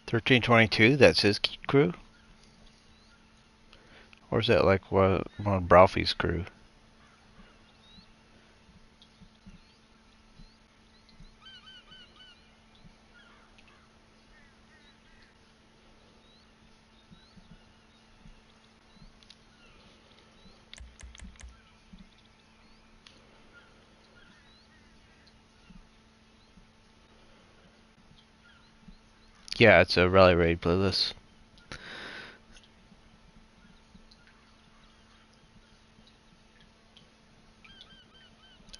1322, that's his crew? Or is that like one of Bralfie's crew? Yeah, it's a Rally Raid playlist.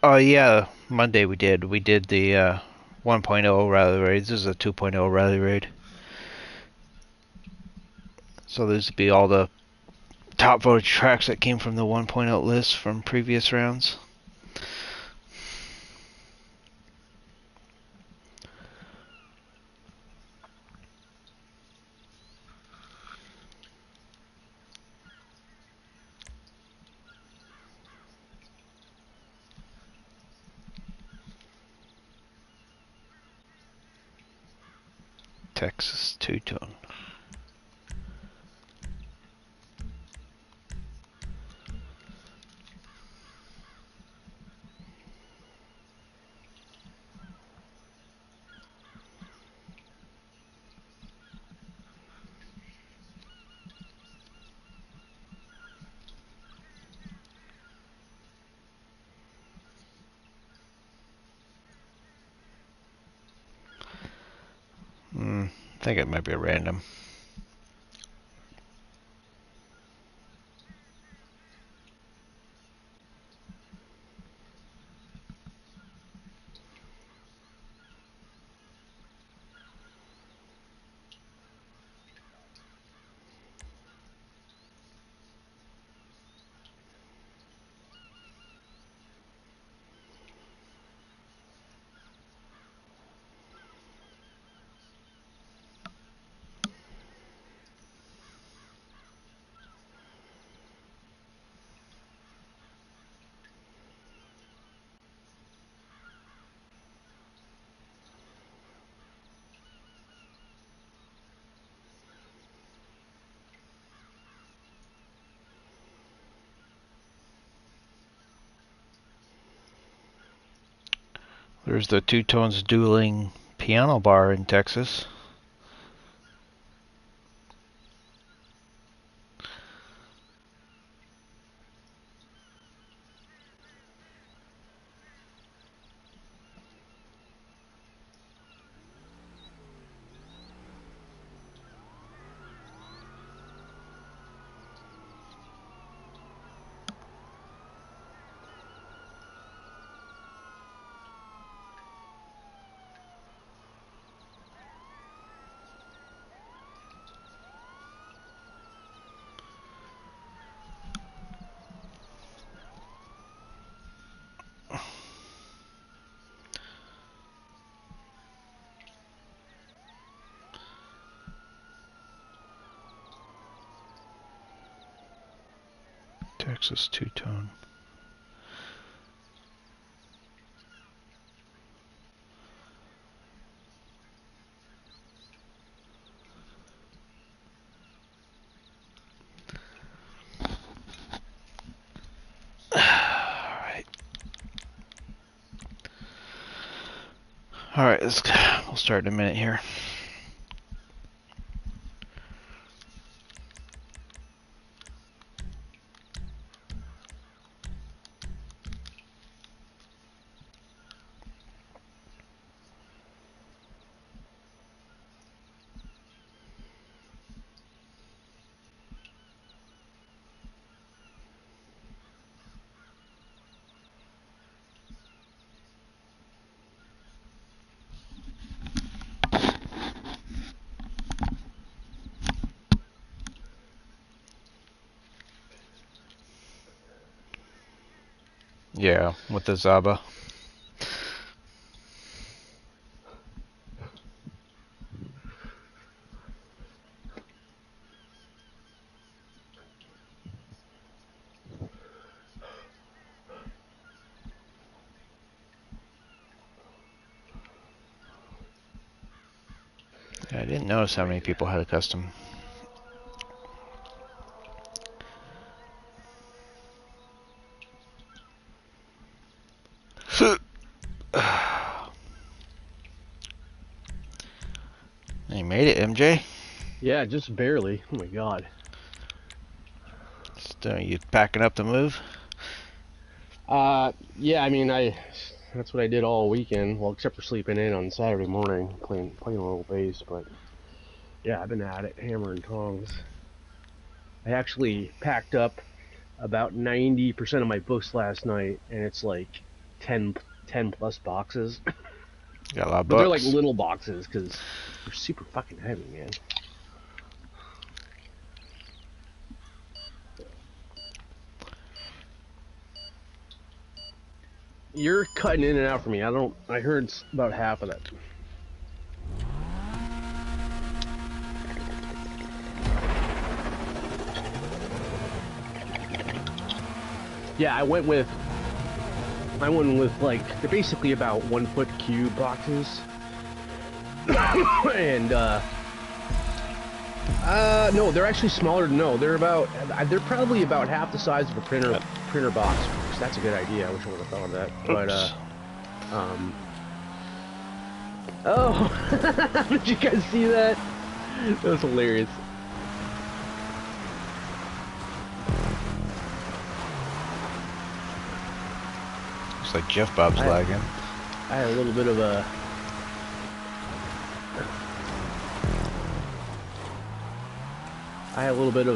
Oh yeah, Monday we did. We did the 1.0 Rally Raid. This is a 2.0 Rally Raid. So this would be all the top voted tracks that came from the 1.0 list from previous rounds. Texas two-tone. I think it might be a random. There's the Two Tones Dueling Piano Bar in Texas. Texas two-tone. Alright, we'll start in a minute here. Yeah, with the Zaba. I didn't notice how many people had a custom. You made it, MJ? Yeah, just barely. Oh my god. You packing up the move? Yeah, I mean, that's what I did all weekend. Well, except for sleeping in on Saturday morning, playing a little bass. But yeah, I've been at it, hammer and tongs. I actually packed up about 90% of my books last night, and it's like 10 plus boxes. Got a lot of But books. they're like little boxes because they're super fucking heavy, man. You're cutting in and out for me. I heard about half of that. Yeah, I went with like, they're basically about 1 foot cube boxes. And no, they're actually smaller. No, they're probably about half the size of a printer box. That's a good idea. I wish I would have thought of that. But oh, did you guys see that? That was hilarious. Looks like Jeff Bob's lagging. I had a little bit of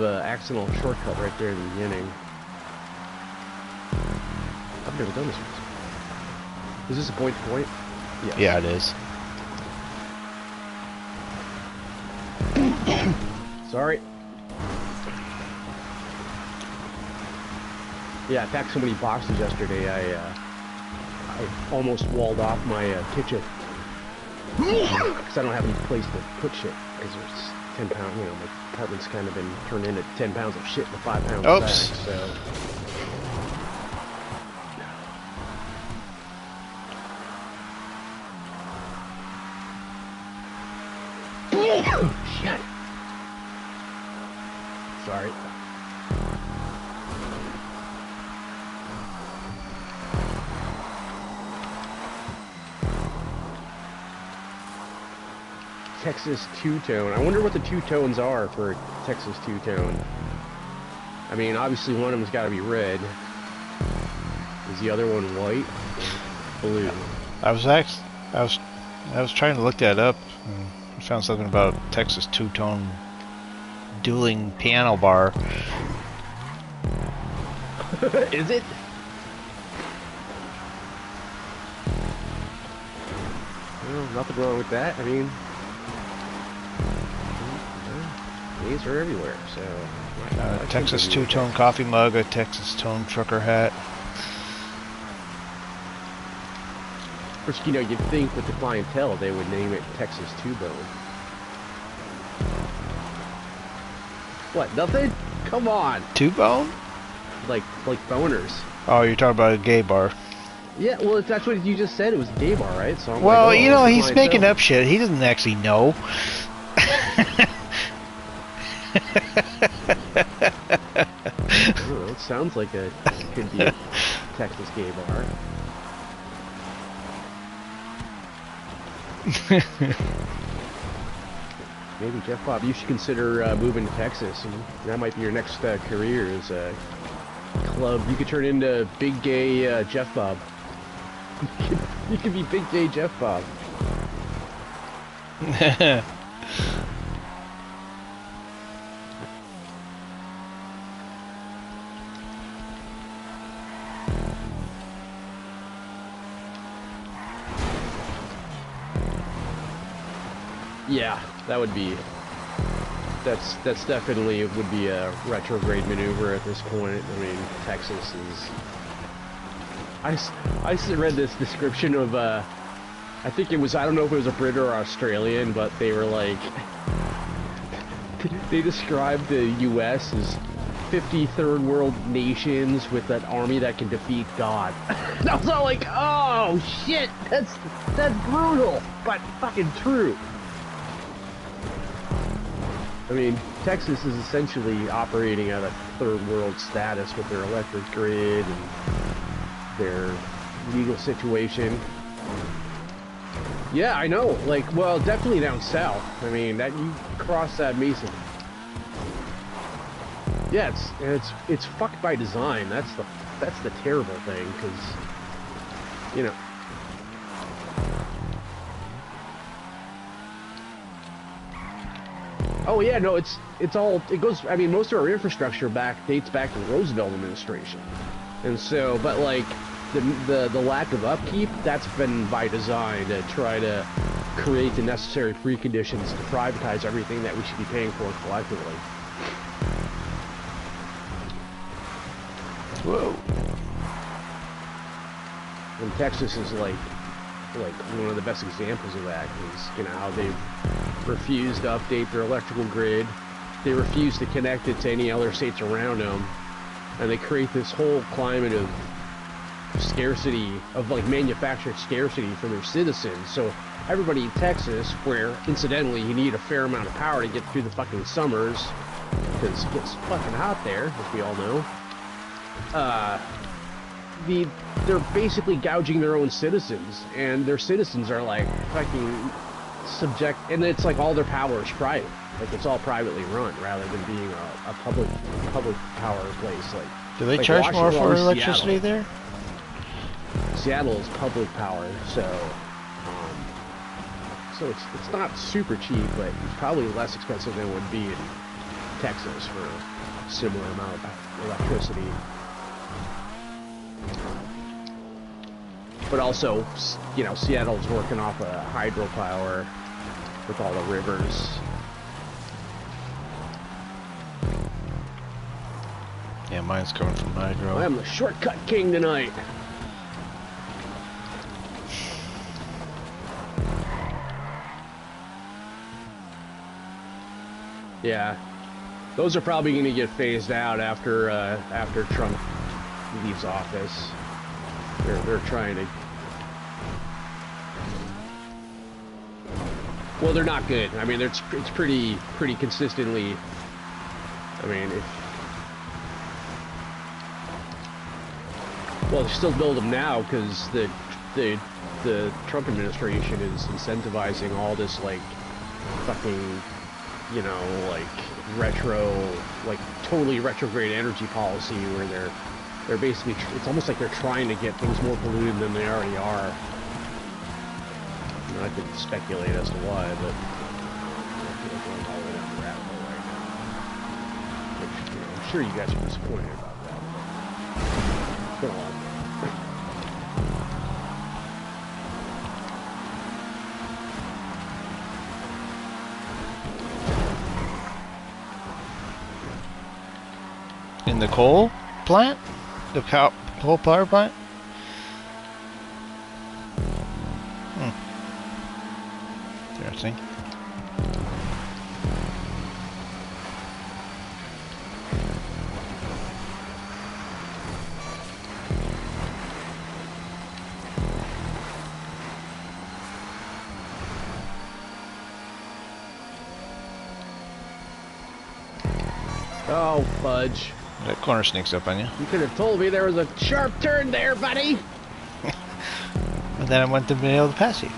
a accidental shortcut right there in the beginning. I've never done this before. Is this a point to point? Yes. Yeah, it is. Sorry. Yeah, I packed so many boxes yesterday, I almost walled off my kitchen. Because I don't have any place to put shit. Because there's 10 pounds, you know, my apartment's kind of been turned into 10 pounds of shit in a 5 pound bag, so. Shit. Sorry. Texas two-tone. I wonder what the two tones are for Texas two-tone. I mean, obviously one of them's got to be red. Is the other one white or blue? I was trying to look that up. And I found something about Texas two-tone dueling piano bar. Is it? Well, nothing wrong with that. I mean, these are everywhere, so... Texas two-tone coffee mug, a Texas tone trucker hat. First, you know, you'd think with the clientele they would name it Texas two-bone. What, nothing? Come on! Two-bone? Like boners. Oh, you're talking about a gay bar. Yeah, well, that's what you just said. It was a gay bar, right? So I'm well, like, oh, you know, he's clientele. making up shit. He doesn't actually know. I don't know, it sounds like it could be a Texas gay bar. Maybe, Jeff Bob, you should consider moving to Texas. And that might be your next career as a club. You could turn into Big Gay Jeff Bob. You could be Big Gay Jeff Bob. Yeah, that would be. That's definitely would be a retrograde maneuver at this point. I mean, Texas is. I read this description of I think it was, I don't know if it was a Brit or Australian, but they were like, they described the U.S. as 50 third world nations with an army that can defeat God. And I was all like, oh shit, that's brutal, but fucking true. I mean, Texas is essentially operating at a third world status with their electric grid and their legal situation. Yeah, I know. Like, well, definitely down south. I mean, that you cross that Mason. Yeah, it's fucked by design. That's the terrible thing, because you know. Oh yeah, no, it goes. I mean, most of our infrastructure dates back to the Roosevelt administration, and so, but like the lack of upkeep, that's been by design to try to create the necessary preconditions to privatize everything that we should be paying for collectively. Whoa. And Texas is like one of the best examples of that, is, you know, how they've refused to update their electrical grid. They refuse to connect it to any other states around them, and they create this whole climate of scarcity, of like manufactured scarcity for their citizens. So everybody in Texas, where incidentally you need a fair amount of power to get through the fucking summers, because it gets fucking hot there, as we all know. They're basically gouging their own citizens, and their citizens are like fucking subject, and it's like all their power is private. Like, it's all privately run rather than being a public power place. Like, do they like charge Washington, more for or electricity Seattle. there? Seattle is public power, so it's not super cheap, but it's probably less expensive than it would be in Texas for a similar amount of electricity. But also, you know, Seattle's working off of hydropower with all the rivers. Yeah, mine's coming from hydro. I am the shortcut king tonight. Yeah, those are probably going to get phased out after Trump leaves office. They're trying to. Well, they're not good. I mean, it's pretty consistently. I mean, well, they still build them now because the Trump administration is incentivizing all this like fucking, you know, like totally retrograde energy policy where they're basically, it's almost like they're trying to get things more polluted than they already are. You know, I could speculate as to why, but I feel like going all the way down the rabbit hole right now. Which, you know, I'm sure you guys are disappointed about that. It's been a while. In the coal plant? The coal power plant? Interesting. Oh, fudge. That corner sneaks up on you. You could have told me there was a sharp turn there, buddy. And then I went to be able to pass you.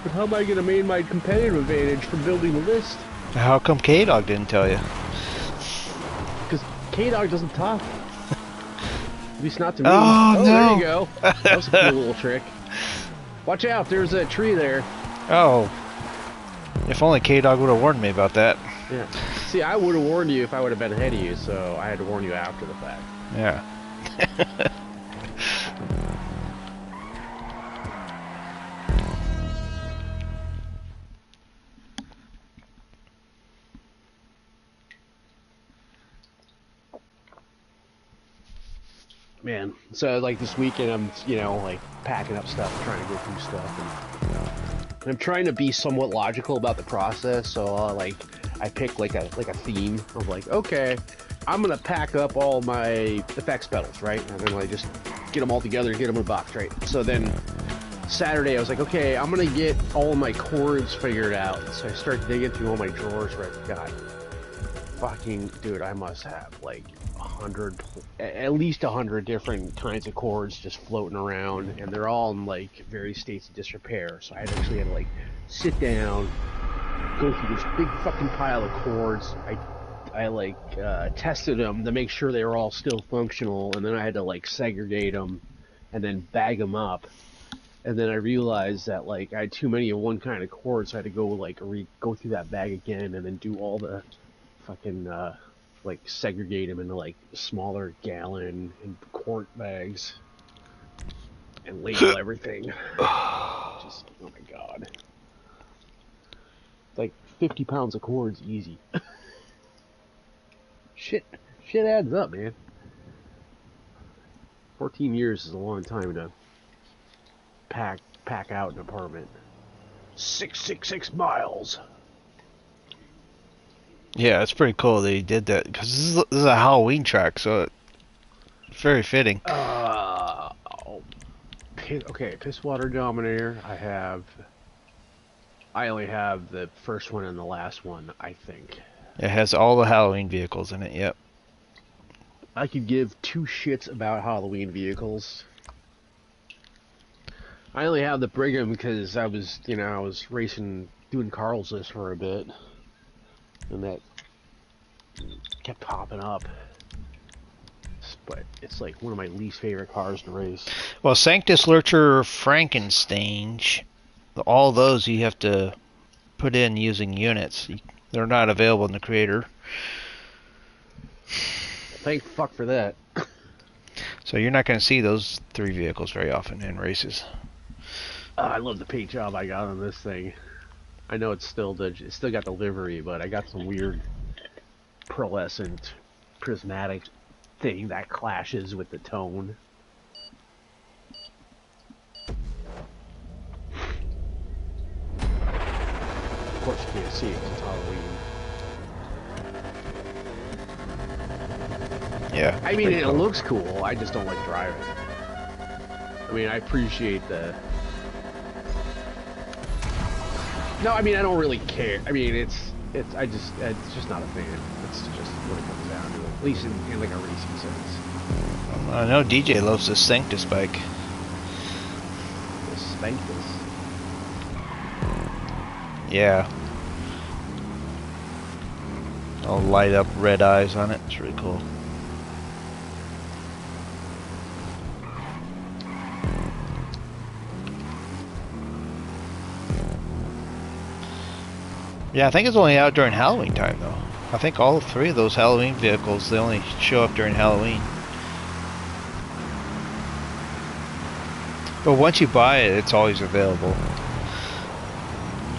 But how am I going to maintain my competitive advantage from building the list? How come K-Dog didn't tell you? Because K-Dog doesn't talk. At least not to me. Oh, no. There you go. That was a cool little trick. Watch out, there's a tree there. Oh. If only K-Dog would have warned me about that. Yeah. See, I would have warned you if I would have been ahead of you, so I had to warn you after the fact. Yeah. Man, so like this weekend I'm, you know, like packing up stuff, trying to go through stuff, and I'm trying to be somewhat logical about the process. So I pick like a theme of like, okay, I'm gonna pack up all my effects pedals, right? And then I just get them all together, get them in a box, right? So then Saturday, I was like, okay, I'm gonna get all of my cords figured out. So I start digging through all my drawers where I've got fucking, dude, I must have like 100, at least 100 different kinds of cords just floating around, and they're all in like various states of disrepair. So I actually had to like sit down, go through this big fucking pile of cords. I like tested them to make sure they were all still functional, and then I had to like segregate them and then bag them up. And then I realized that like I had too many of one kind of cord, so I had to go like go through that bag again and then do all the fucking like segregate them into like smaller gallon and quart bags and label everything. Just oh my god, like 50 pounds of cords easy. shit adds up, man. 14 years is a long time to pack out an apartment. 666 miles. Yeah, it's pretty cool that he did that, because this is a Halloween track, so it's very fitting. Okay, Pisswater Dominator. I only have the first one and the last one, I think. It has all the Halloween vehicles in it, yep. I could give two shits about Halloween vehicles. I only have the Brigham because I was racing, doing Carl's list for a bit, and that kept popping up. But it's like one of my least favorite cars to race. Well, Sanctus, Lurcher, Frankenstein, all those you have to put in using units. They're not available in the creator. Thank fuck for that. So you're not going to see those three vehicles very often in races. I love the paint job I got on this thing. I know it's still got the livery, but I got some weird pearlescent prismatic thing that clashes with the tone. Of course you can't see it because it's Halloween. Yeah. I mean, it looks cool. I just don't like driving. I mean, I appreciate the... No, I mean, I don't really care. I mean, it's just not a fan. It's just what it comes down to. At least in like a racing sense. I know DJ loves this Sanctus bike. The Sanctus. Yeah. I'll light up red eyes on it. It's really cool. Yeah, I think it's only out during Halloween time, though. I think all three of those Halloween vehicles, they only show up during Halloween. But once you buy it, it's always available. You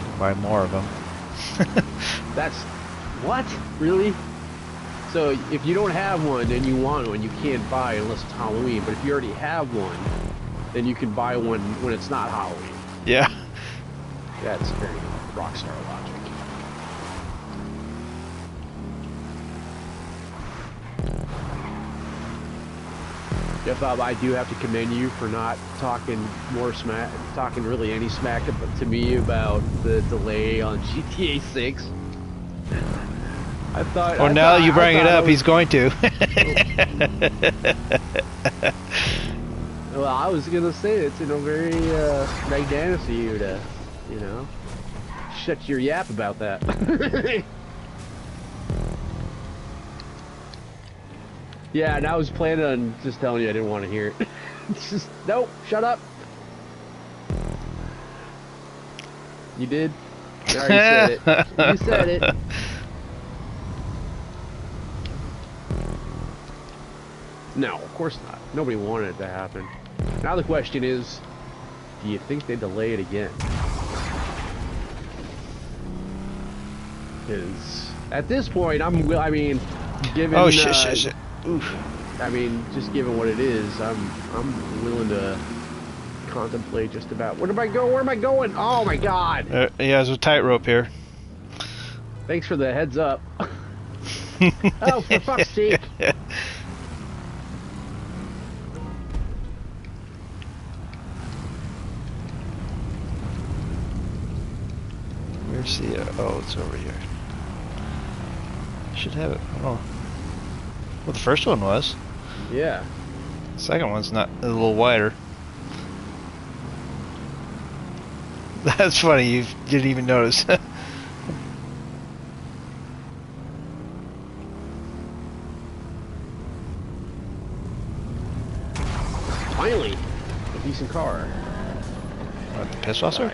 can buy more of them. That's... What? Really? So, if you don't have one and you want one, you can't buy it unless it's Halloween. But if you already have one, then you can buy one when it's not Halloween. Yeah. That's very rockstar logic. Jeff, I do have to commend you for not talking really any smack to me about the delay on GTA 6. I thought. Well, now you bring it up, he's going to. Well, I was gonna say it's very magnanimous of you to, shut your yap about that. Yeah, and I was planning on just telling you I didn't want to hear it. Just, nope, shut up. You did? No, you said it. You said it. No, of course not. Nobody wanted it to happen. Now the question is, do you think they delay it again? Because at this point, given... Oh, shit. Oof. I mean, just given what it is, I'm willing to contemplate just about... Where am I going? Oh my god! Yeah, there's a tightrope here. Thanks for the heads up. Oh, for fuck's sake! Where's the, oh, it's over here. Should have it. I don't know. Well, the first one was. Yeah. The second one's not a little wider. That's funny, you didn't even notice. Finally, a decent car. What, the piss officer?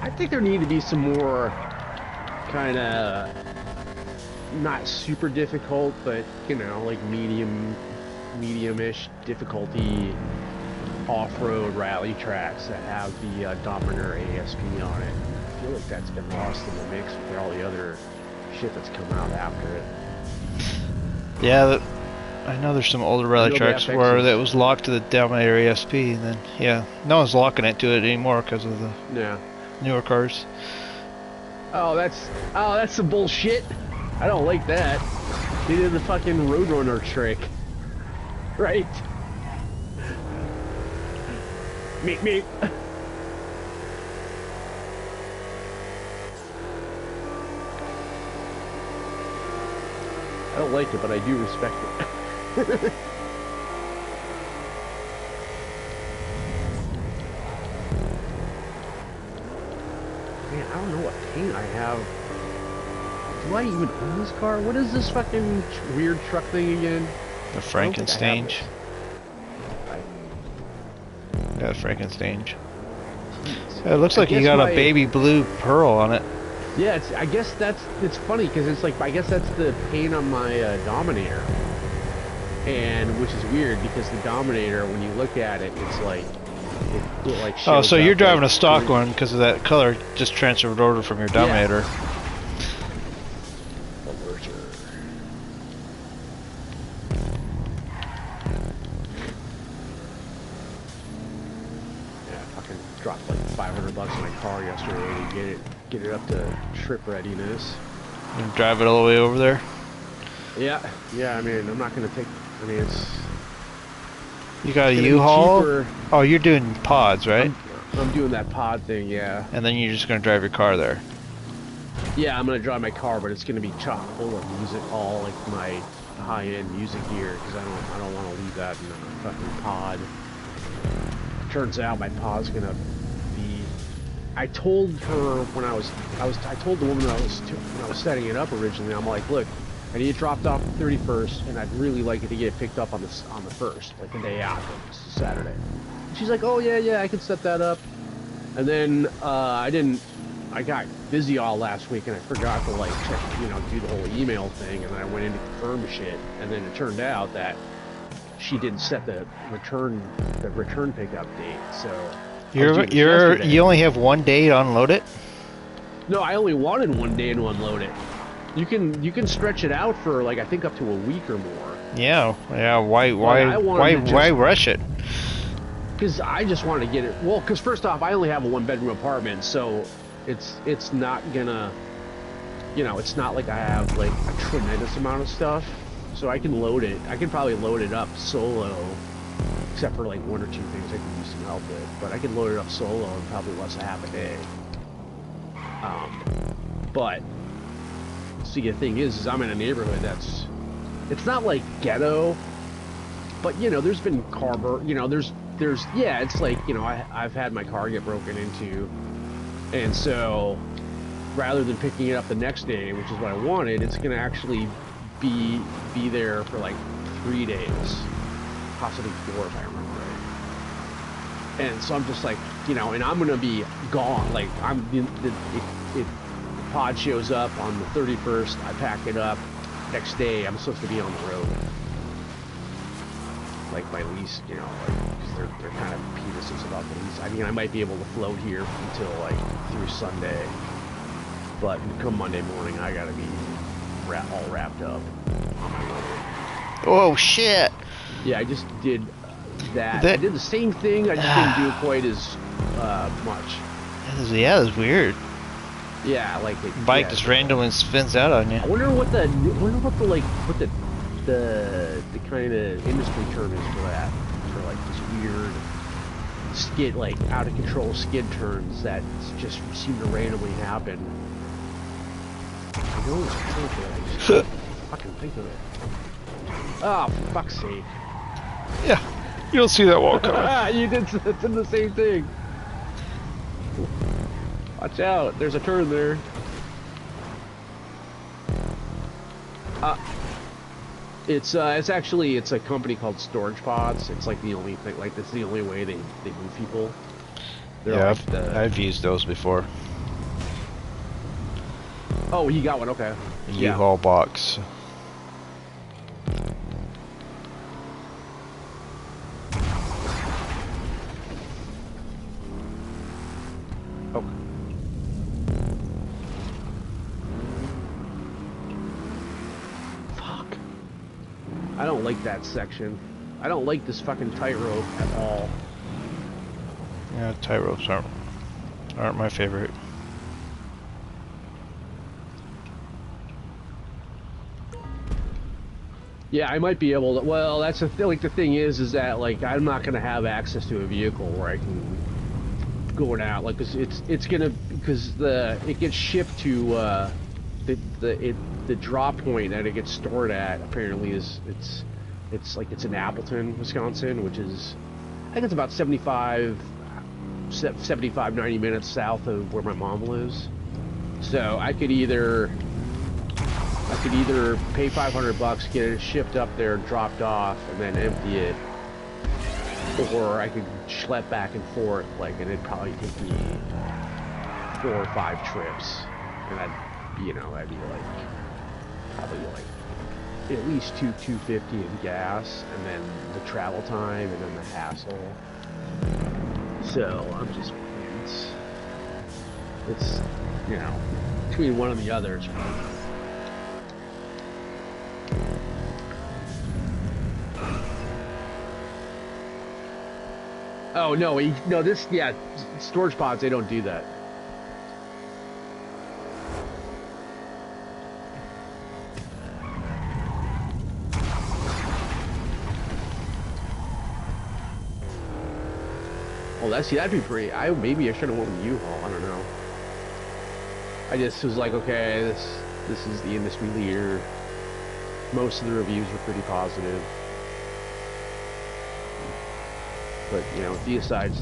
I think there need to be some more kind of not super difficult, but you know, like medium-ish difficulty off-road rally tracks that have the Dominator ASP on it. I feel like that's been lost in the mix with all the other shit that's come out after it. Yeah, I know there's some older rally tracks where that was locked to the Dominator ASP, and then yeah, no one's locking it to it anymore because of the newer cars. Oh, that's some bullshit. I don't like that. They did the fucking Roadrunner trick, right? Meep. I don't like it, but I do respect it. Man, I don't know what paint I have. Do I even own this car? What is this fucking weird truck thing again? The Frankenstein. Yeah, Frankenstein. It looks like you got a baby blue pearl on it. Yeah, I guess it's funny because it's like, I guess that's the paint on my Dominator, and which is weird because the Dominator, when you look at it, it's like it like shows. Oh, so you're driving like a stock one because of that color just transferred over from your Dominator. Yeah. Dropped like $500 on my car yesterday to get it up to trip readiness. You drive it all the way over there? Yeah. I mean, I'm not gonna take. I mean, it's. You got a U-Haul? Oh, you're doing pods, right? I'm doing that pod thing, yeah. And then you're just gonna drive your car there? Yeah, I'm gonna drive my car, but it's gonna be chock full of music, all like my high-end music gear, because I don't want to leave that in a fucking pod. Turns out my pod's gonna be. I told her when I told the woman when I was setting it up originally. I'm like, look, I need it dropped off the 31st, and I'd really like it to get picked up on the 1st, like the day after, it's Saturday. And she's like, oh yeah, I can set that up. And then I got busy all last week, and I forgot to like check, do the whole email thing, and then I went in to confirm shit, and then it turned out that she didn't set the return pickup date, so you only have one day to unload it? No, I only wanted one day to unload it. You can stretch it out for like I think up to a week or more. Yeah. Why rush it? Because I just want to get it. Well, because first off, I only have a 1-bedroom apartment, so it's not gonna, it's not like I have like a tremendous amount of stuff. So I can load it. I can probably load it up solo, except for like 1 or 2 things I can use some help with. But I can load it up solo in probably less than half a day. But see, the thing is I'm in a neighborhood it's not like ghetto, but there's been car burn. It's like I've had my car get broken into, and so rather than picking it up the next day, which is what I wanted, it's gonna actually be there for like 3 days, possibly 4 if I remember right. And so I'm just like, and I'm gonna be gone. Like the pod shows up on the 31st. I pack it up. Next day, I'm supposed to be on the road. Like my lease, because they're kind of penises about the lease. I mean, I might be able to float here until like through Sunday, but come Monday morning, I gotta be all wrapped up. Oh shit! Yeah, I just did that. I did the same thing. I just didn't do it quite as much. That's weird. Yeah, like the bike just randomly spins out on you. I wonder what the kind of industry term is for that. For like this weird skid, like out of control skid turns that just seem to randomly happen. I know there's a trick, but I just can't fucking think of it. Oh, for fuck's sake. Yeah, you don't see that wall coming. You did the same thing. Watch out, there's a turn there. It's actually a company called Storage Pods. It's like the only thing, like that's the only way they move people. They're Yeah, like I've used those before. Oh, you got one, okay. U-Haul box. Okay. Fuck. I don't like that section. I don't like this fucking tightrope at all. Yeah, tight ropes aren't my favorite. Yeah, I might be able to. Well, that's the thing is that like I'm not gonna have access to a vehicle where I can go out, like, cause it's gonna, because it gets shipped to the drop point that it gets stored at. Apparently, it's in Appleton, Wisconsin, which is, I think it's about 75, 90 minutes south of where my mom lives. So I could either pay $500, get it shipped up there, dropped off, and then empty it, or I could schlep back and forth, like, and it'd probably take me 4 or 5 trips, and I'd be like, probably like at least $250 in gas, and then the travel time, and then the hassle. So I'm just, it's between one and the other, it's probably. Oh no, Storage Pods, they don't do that. Well, that'd be pretty. Maybe I should have went with U-Haul. I don't know. I just was like, okay, this is the industry leader. Most of the reviews were pretty positive. But, he decides,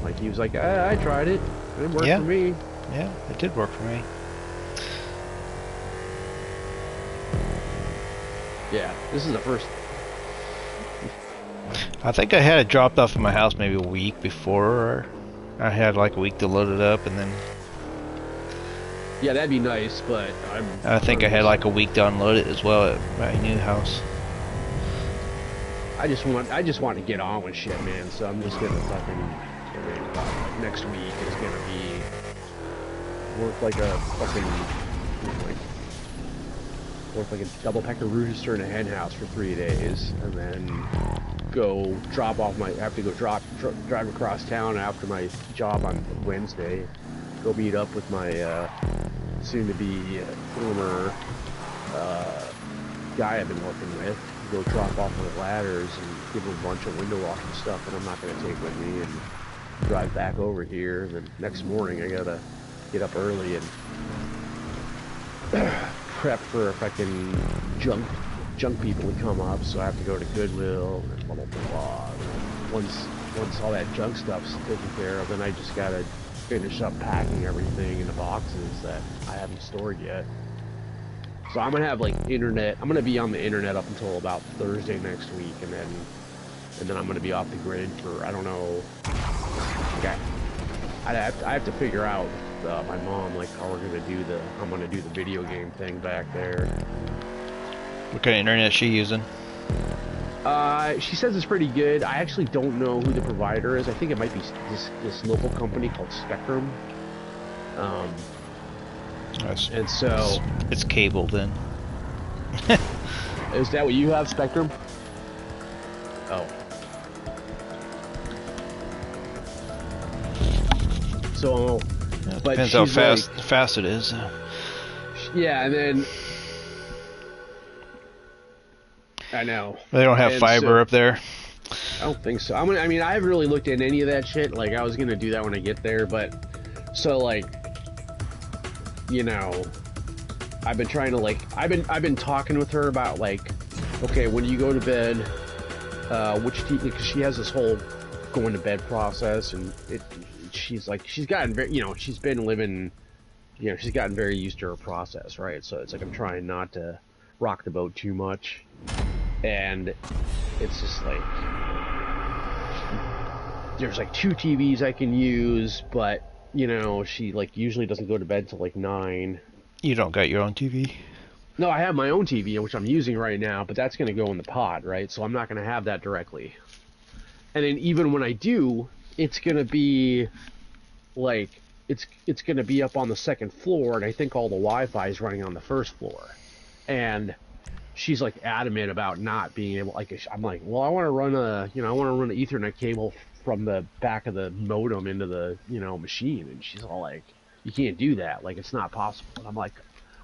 like, he was like, I tried it. It worked for me. Yeah, it did work for me. Yeah, this is the first. I think I had it dropped off at my house maybe a week before. I had like a week to load it up, and then. Yeah, that'd be nice, but I think I had like a week to unload it as well at my new house. I just want to get on with shit, man. So I'm just gonna fucking next week is gonna be work like a fucking work like a double-pecker rooster in a hen house for 3 days, and then go drop off I have to go drive across town after my job on Wednesday. Go meet up with my soon-to-be former guy I've been working with. Go drop off my ladders and give him a bunch of window washing stuff that I'm not going to take with me, and drive back over here. And then next morning I gotta get up early and prep for fucking junk people to come up, so I have to go to Goodwill and blah blah blah. Once all that junk stuff's taken care of, then I just gotta finish up packing everything in the boxes that I haven't stored yet. So I'm gonna have like internet. I'm gonna be on the internet up until about Thursday next week, and then I'm gonna be off the grid for, I don't know. Okay, I have to figure out with my mom, like, how we're gonna do I'm gonna do the video game thing back there. What kind of internet is she using? She says it's pretty good. I actually don't know who the provider is. I think it might be this local company called Spectrum. And so it's cable then. Is that what you have, Spectrum? Oh. So, Yeah, but depends how fast it is. Yeah, and then I know they don't have fiber up there. I don't think so. I mean, I haven't really looked at any of that shit. Like, I was gonna do that when I get there, but so like, you know, I've been trying to like, I've been talking with her about like, okay, when you go to bed, which TV? Because she has this whole going to bed process, and she's like, she's gotten very, you know, she's been living, you know, she's gotten very used to her process, right? So it's like I'm trying not to rock the boat too much, and it's just like. There's like 2 TVs I can use, but you know, she like usually doesn't go to bed till like 9. You don't got your own TV? No, I have my own TV, which I'm using right now, but that's going to go in the pod, right? So I'm not going to have that directly. And then even when I do, it's going to be like it's going to be up on the 2nd floor, and I think all the Wi-Fi is running on the 1st floor. And she's like adamant about not being able. Like I'm like, well, I want to run a, you know, I want to run an Ethernet cable from the back of the modem into the, you know, machine, and she's all like, you can't do that, like it's not possible. And I'm like,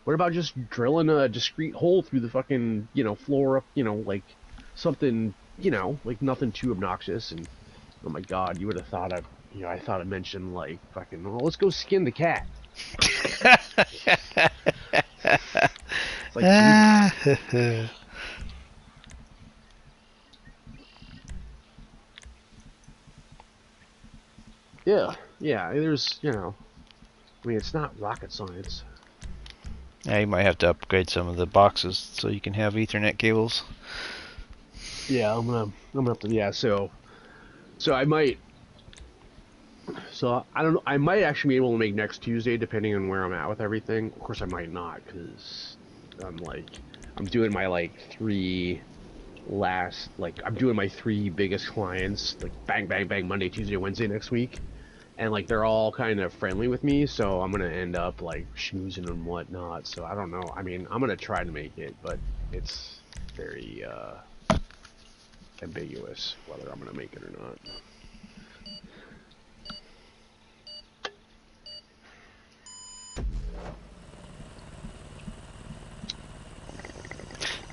what about just drilling a discrete hole through the fucking, you know, floor up, you know, like something, you know, like nothing too obnoxious. And oh my god, you would have thought you know, I thought I mentioned like fucking, well, let's go skin the cat. Like, yeah, there's, you know, I mean, it's not rocket science. Yeah, you might have to upgrade some of the boxes so you can have Ethernet cables. Yeah, I'm gonna have to, yeah, so I might, so I don't know, I might actually be able to make next Tuesday depending on where I'm at with everything. Of course I might not, because I'm doing my like 3 biggest clients, like bang, bang, bang, Monday, Tuesday, Wednesday next week. And like they're all kind of friendly with me, so I'm gonna end up like schmoozing and whatnot. So I don't know. I mean, I'm gonna try to make it, but it's very ambiguous whether I'm gonna make it or not.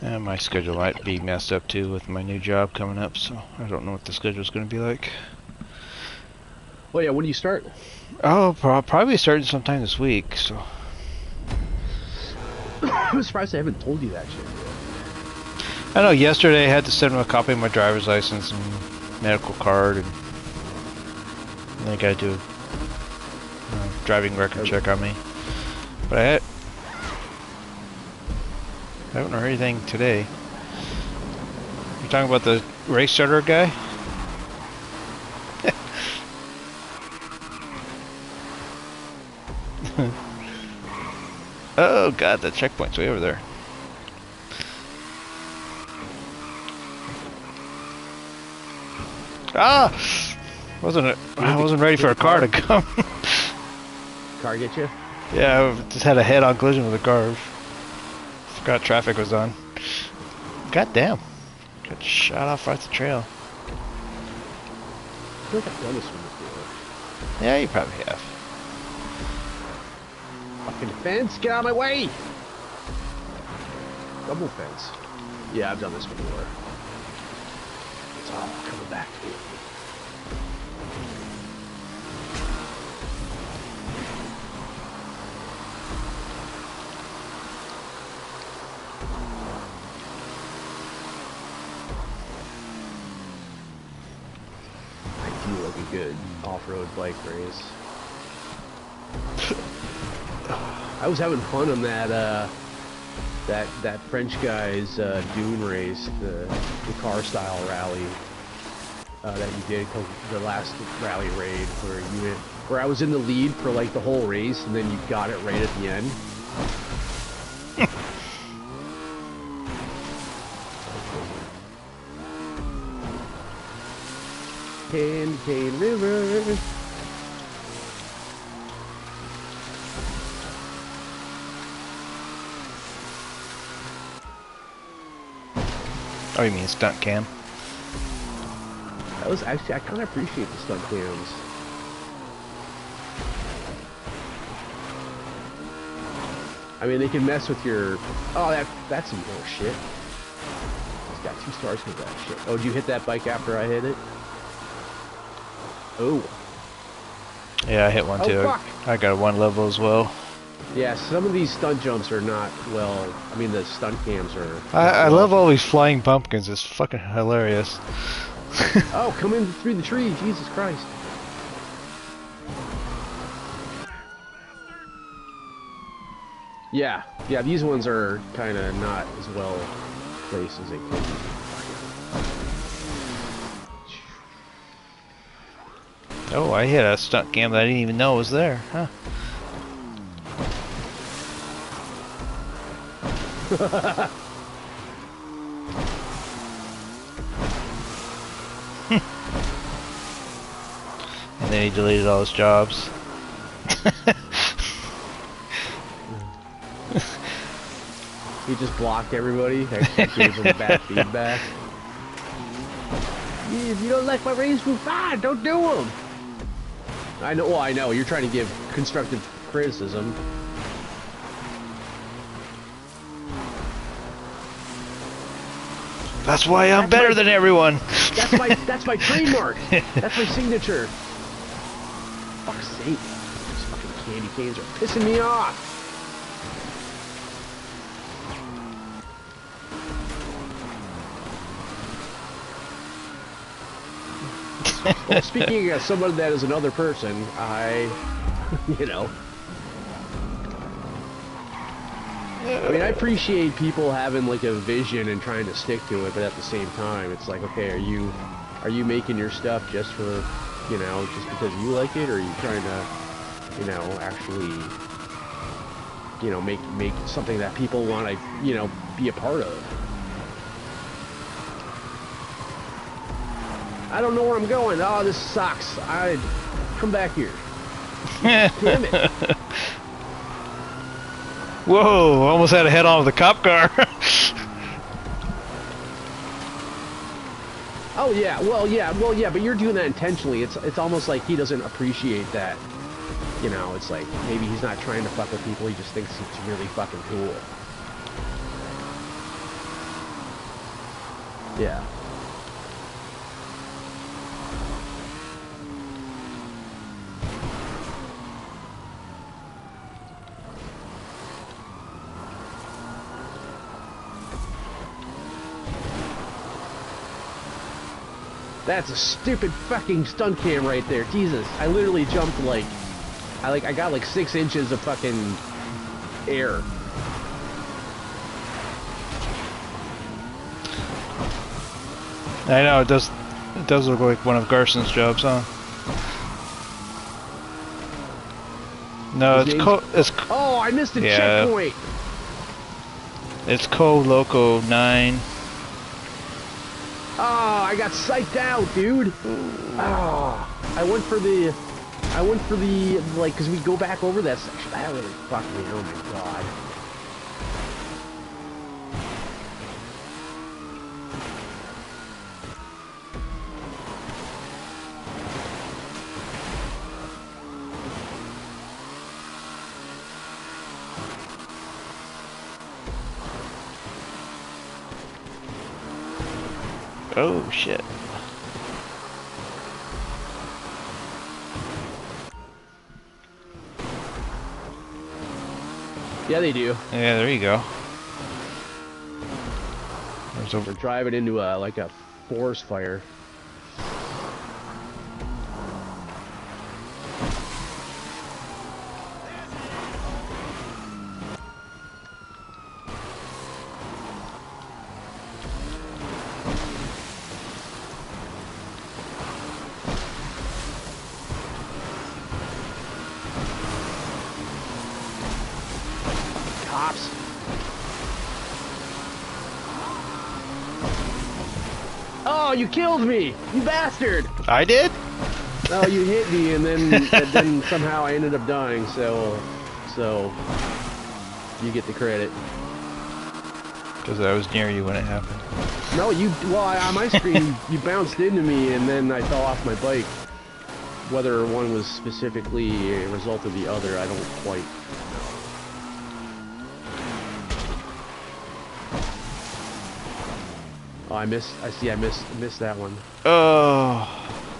And my schedule might be messed up too with my new job coming up, so I don't know what the schedule's going to be like. Well, yeah, when do you start? Oh, probably starting sometime this week, so. I'm surprised I haven't told you that shit yet. I know yesterday I had to send them a copy of my driver's license and medical card, and they got to do a driving record check on me. But I haven't heard anything today. You're talking about the race starter guy? Oh god, the checkpoint's way over there. Ah! I wasn't ready for a car to come. Car get you? Yeah, I just had a head-on collision with a car. Forgot traffic was on. God damn. Got shot off right the trail. I feel like I've done this one before. Yeah, you probably have. Fucking fence, get out of my way! Double fence. Yeah, I've done this before. It's all coming back to me. I do like a good off-road bike race. I was having fun on that that French guy's dune race, the car style rally that you did, the last rally raid where I was in the lead for like the whole race, and then you got it right at the end. Candy Cane River. Oh, you mean stunt cam? That was actually, I kind of appreciate the stunt cams. I mean, they can mess with your. Oh, that's some more shit. got 2 stars for that shit. Oh, did you hit that bike after I hit it? Oh. Yeah, I hit one too. Fuck. I got 1 level as well. Yeah, some of these stunt jumps are not well. I mean, the stunt cams are. I love all these flying pumpkins. It's fucking hilarious. Oh, come in through the tree, Jesus Christ! Yeah, these ones are kind of not as well placed as they could be. Oh, I hit a stunt cam that I didn't even know was there. Huh. And then he deleted all his jobs. He just blocked everybody. I gave him bad feedback. Yeah, if you don't like my Raid², fine, don't do them. I know. Well, I know you're trying to give constructive criticism. That's why I'm better than everyone. That's my trademark. That's my signature. Fuck's sake. These fucking candy canes are pissing me off. Well, speaking of someone that is another person, you know. I mean, I appreciate people having like a vision and trying to stick to it, but at the same time, it's like, okay, are you making your stuff just for, you know, just because you like it, or are you trying to, you know, actually, you know, make something that people want to, you know, be a part of? I don't know where I'm going. Oh, this sucks. Come back here. Damn it. Whoa, almost had a head on with a cop car. Oh yeah, well yeah, but you're doing that intentionally. It's almost like he doesn't appreciate that. You know, it's like maybe he's not trying to fuck with people, he just thinks it's really fucking cool. Yeah. That's a stupid fucking stunt cam right there. Jesus, I literally jumped like, I got like 6 inches of fucking air. I know, it does look like one of Garson's jobs, huh? No, it's oh, I missed a checkpoint. It's Co-Loco 9. Oh, I got psyched out, dude. Oh, I went for the, like, because we go back over that section. That really fucked me. Oh my god. Oh shit. Yeah, they do. Yeah, there you go. We're driving into like a forest fire. Cops. Oh, you killed me, you bastard! I did? Oh, you hit me, and then somehow I ended up dying. So you get the credit. Because I was near you when it happened. No, on my screen, you bounced into me, and then I fell off my bike. Whether one was specifically a result of the other, I don't quite know. Oh, I see. I missed that one. Oh,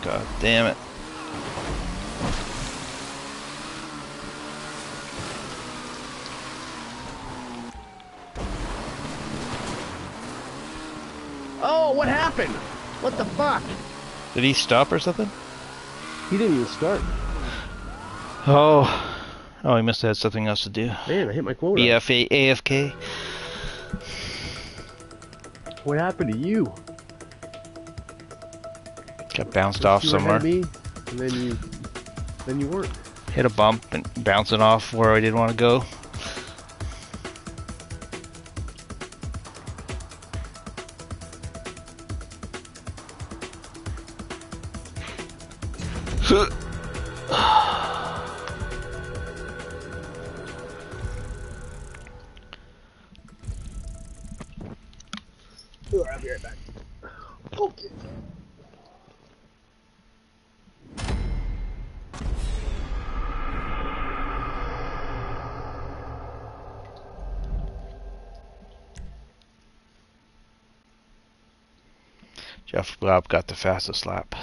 god damn it. Oh, what happened? What the fuck? Did he stop or something? He didn't even start. Oh. Oh, he must have had something else to do. Man, I hit my quota. BFA, AFK. What happened to you? Got bounced off You were ahead somewhere. of me, and then you weren't. Hit a bump and bouncing off where I didn't want to go. I'll be right back. Okay. Jeff Blob got the fastest lap.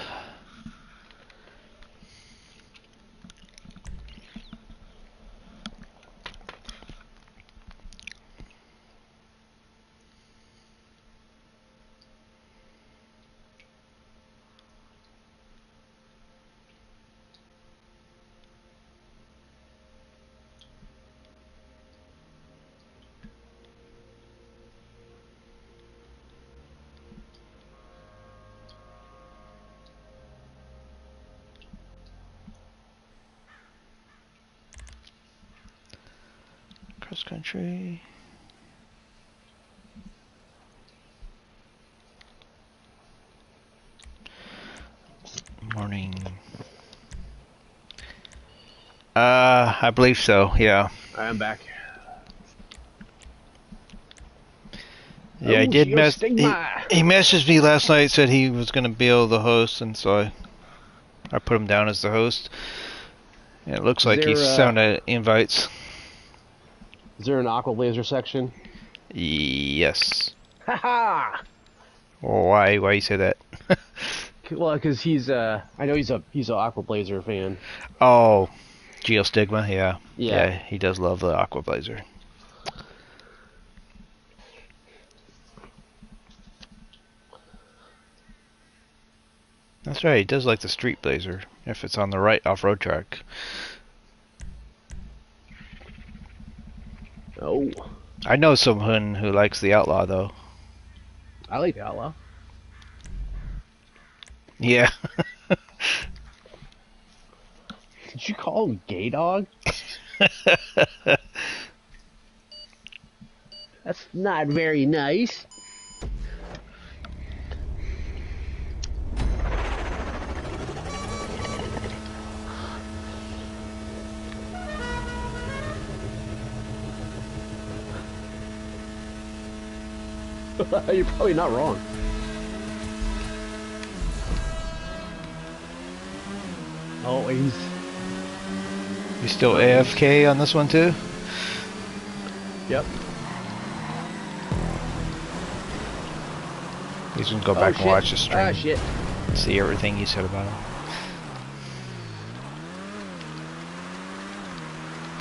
Cross country. Morning. I believe so, yeah. I'm back. Yeah, he did mess. He messaged me last night, said he was going to be able to host, and so I put him down as the host. And it looks like he's sent invites. Is there an Aqua Blazer section? Yes. Haha. Why you say that? Well, because he's I know he's a Aqua Blazer fan. Oh, Geostigma, yeah. Yeah. He does love the Aqua Blazer. That's right, he does like the Street Blazer, if it's on the right off-road track. Oh. I know someone who likes the Outlaw, though. I like the Outlaw. Yeah. Did you call him Gay Dog? That's not very nice. You're probably not wrong. Oh, he's still AFK on this one too? Yep. He's gonna go back and watch the stream. Ah, shit. See everything you said about him.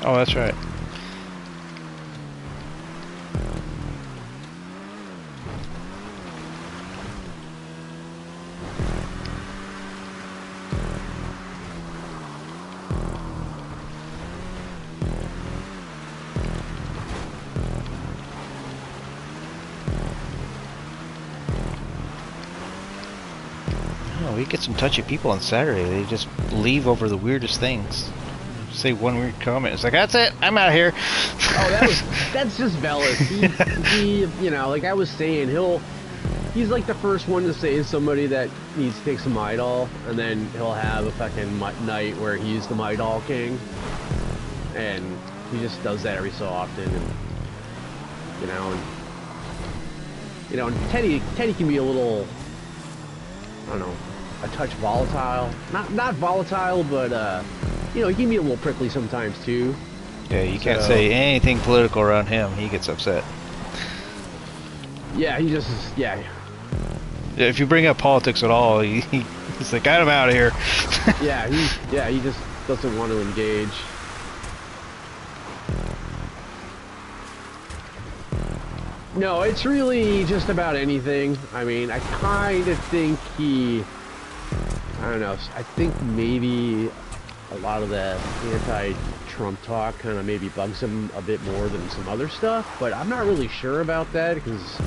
Oh, that's right. We get some touchy people on Saturday. They just leave over the weirdest things. Say one weird comment. It's like, that's it. I'm out of here. Oh, that's just Velas. He, you know, like I was saying, he's like the first one to say somebody that needs to take some Idol, and then he'll have a fucking night where he's the Idol king, and he just does that every so often, and and Teddy can be a little, I don't know, a touch volatile. Not volatile, but he can be a little prickly sometimes too. Yeah, you can't say anything political around him. He gets upset. Yeah, he just If you bring up politics at all, he's like, get him out of here. he just doesn't want to engage. No, it's really just about anything. I mean, I kind of think I don't know, I think maybe a lot of the anti-Trump talk kind of maybe bugs him a bit more than some other stuff, but I'm not really sure about that because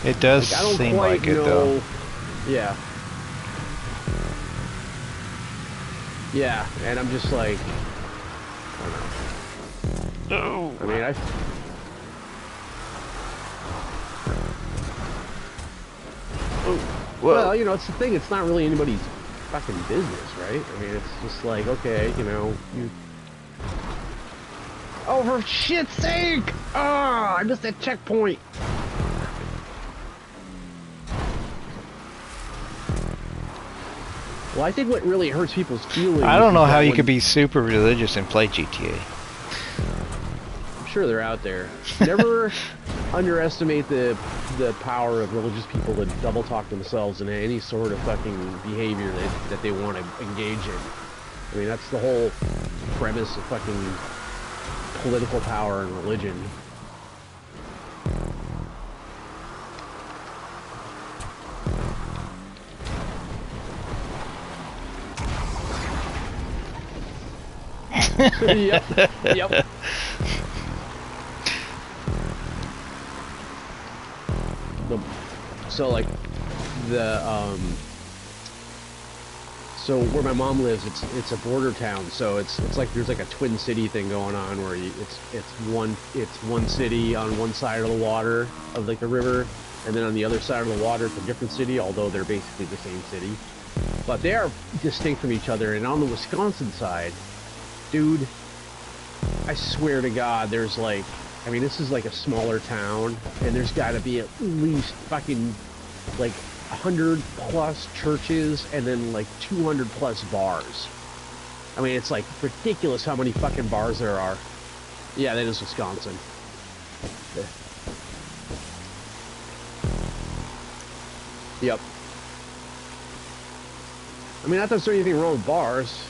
it does I don't seem quite like it, know. though. Yeah. Yeah, and I'm just like, I don't know. No. I mean, well, you know, it's the thing. It's not really anybody's fucking business, right? I mean, it's just like, okay, you know, oh, for shit's sake! Ah, I missed that checkpoint. Well, I think what really hurts people's feelings. I don't know how you could be super religious and play GTA. I'm sure they're out there. Never underestimate the power of religious people to double talk themselves into any sort of fucking behavior that they want to engage in. I mean, that's the whole premise of fucking political power and religion. Yep. So like so where my mom lives, it's a border town, so it's like there's like a twin city thing going on where it's one city on one side of the water of like the river, and then on the other side of the water it's a different city, although they're basically the same city, but they are distinct from each other. And on the Wisconsin side, dude, I swear to God, there's like, I mean, this is like a smaller town, and there's got to be at least fucking like 100 plus churches and then like 200 plus bars. I mean, it's like ridiculous how many fucking bars there are. Yeah, that is Wisconsin. Yep. I mean, not that there's anything wrong with bars,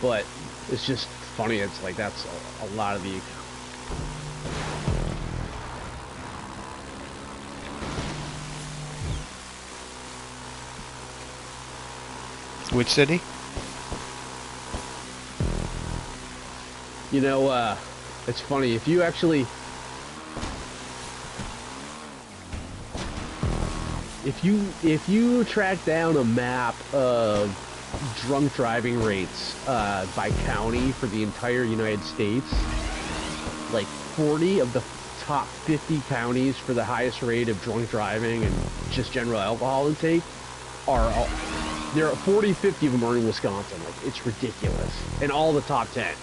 but it's just funny. It's like that's a lot of the. Which city? You know, it's funny if you actually, if you track down a map of drunk driving rates by county for the entire United States, like 40 of the top 50 counties for the highest rate of drunk driving and just general alcohol intake are all, there are 40, 50 of them are in Wisconsin. Like, it's ridiculous. And all the top 10.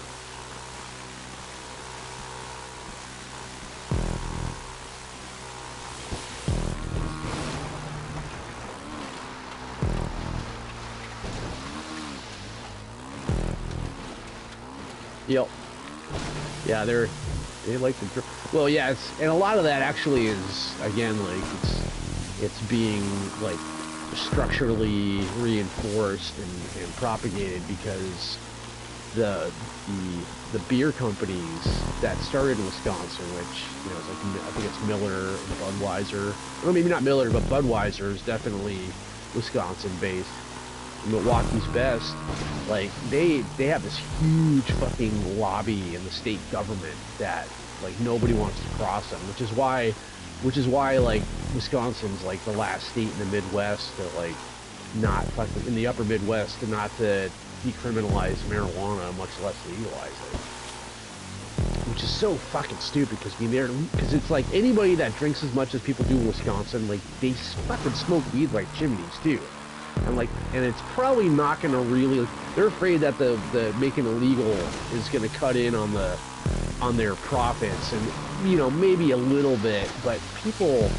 Yep. Yeah, they like to. Well, yeah, and a lot of that actually is, again, like it's being like structurally reinforced and propagated because the beer companies that started in Wisconsin, which, you know, is like, I think it's Miller and Budweiser. Well, maybe not Miller, but Budweiser is definitely Wisconsin based. Milwaukee's Best, like they have this huge fucking lobby in the state government that like nobody wants to cross them, which is why like Wisconsin's like the last state in the Midwest to like not fucking, in the upper Midwest, to not to decriminalize marijuana, much less legalize it. Which is so fucking stupid because it's like anybody that drinks as much as people do in Wisconsin, like they fucking smoke weed like chimneys too. And it's probably not going to really, they're afraid that the making it illegal is going to cut in on their profits, and, you know, maybe a little bit, but people,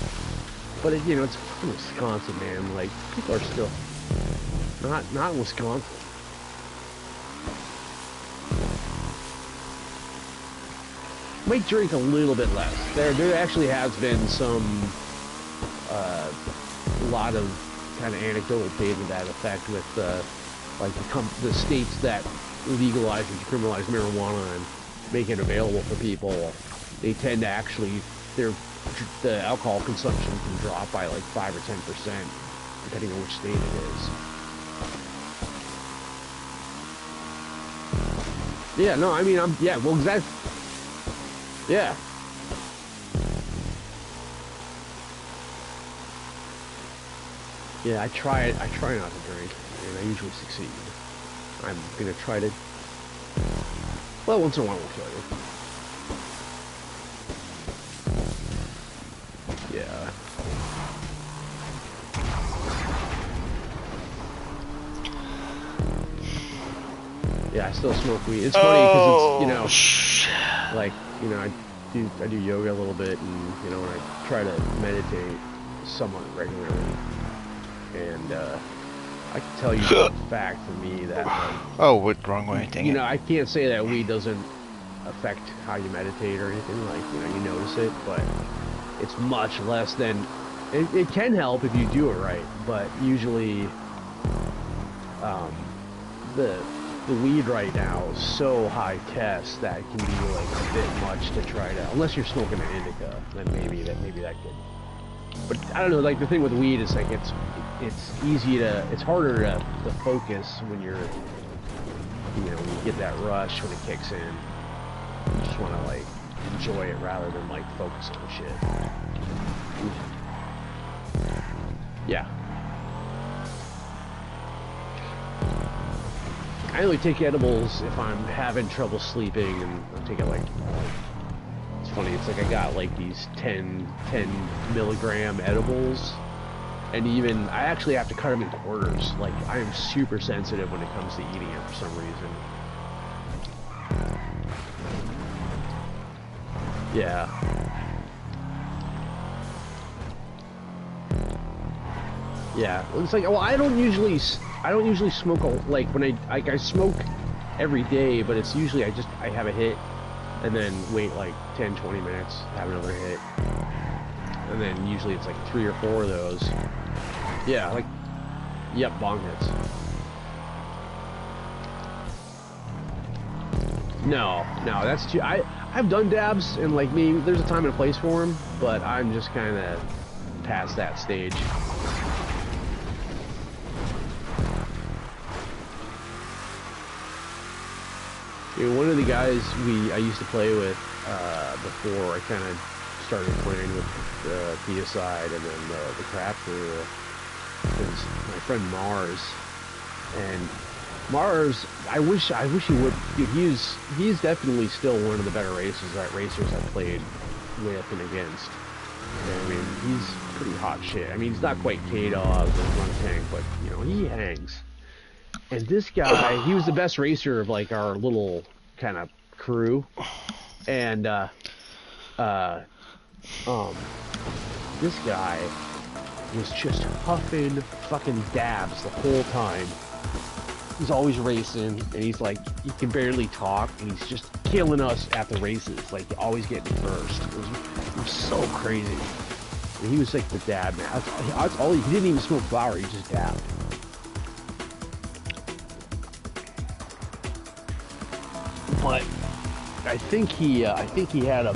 but it, you know, it's Wisconsin, man. Like, people are still not in Wisconsin. Might drink a little bit less. There actually has been some a lot of kind of anecdotal data to that effect with like the states that legalize and decriminalize marijuana and make it available for people. They tend to actually the alcohol consumption can drop by like 5 or 10%, depending on which state it is. Yeah, no, I mean, well, exactly. Yeah. Yeah, I try not to drink, and I usually succeed. I'm gonna try to, well, once in a while we'll kill you. Yeah. Yeah, I still smoke weed. It's funny because it's, like, I do yoga a little bit, and, and I try to meditate somewhat regularly. And, I can tell you for a fact for me that, oh, what, wrong way, dang it. I can't say that weed doesn't affect how you meditate or anything, like, you notice it, but it's much less than, it can help if you do it right, but usually, the weed right now is so high test that it can be like a bit much to try to, unless you're smoking an indica, then maybe that could. But I don't know, like the thing with weed is like it's harder to focus when you're, when you get that rush when it kicks in. You just want to like enjoy it rather than like focus on the shit. Yeah. I only take edibles if I'm having trouble sleeping, and I take it like, it's funny, it's like I got like these 10 milligram edibles, and even, I actually have to cut them into quarters. Like, I am super sensitive when it comes to eating it for some reason. Yeah. Yeah, it's like, well, I don't usually smoke, like, when I smoke every day, but it's usually, I have a hit, and then wait like 10-20 minutes, have another hit, and then usually it's like 3 or 4 of those. Yeah, like, yep, bong hits. No, that's too, I've done dabs, and like me, there's a time and a place for them, but I'm just kind of past that stage. One of the guys I used to play with before I kind of started playing with the PS5 and then the crafter is my friend Mars. And Mars, I wish he would. Dude, he's definitely still one of the better racers I've played with and against. And, I mean, he's pretty hot shit. I mean, he's not quite K-Dog or One Tank, but he hangs. And this guy, he was the best racer of like our little kind of crew, and this guy was just huffing fucking dabs the whole time. He's always racing, and he's like, he can barely talk, and he's just killing us at the races, like always getting first. It was so crazy. And he was like the dab man. That's all he didn't even smoke flower, he just dabbed. But I think he had a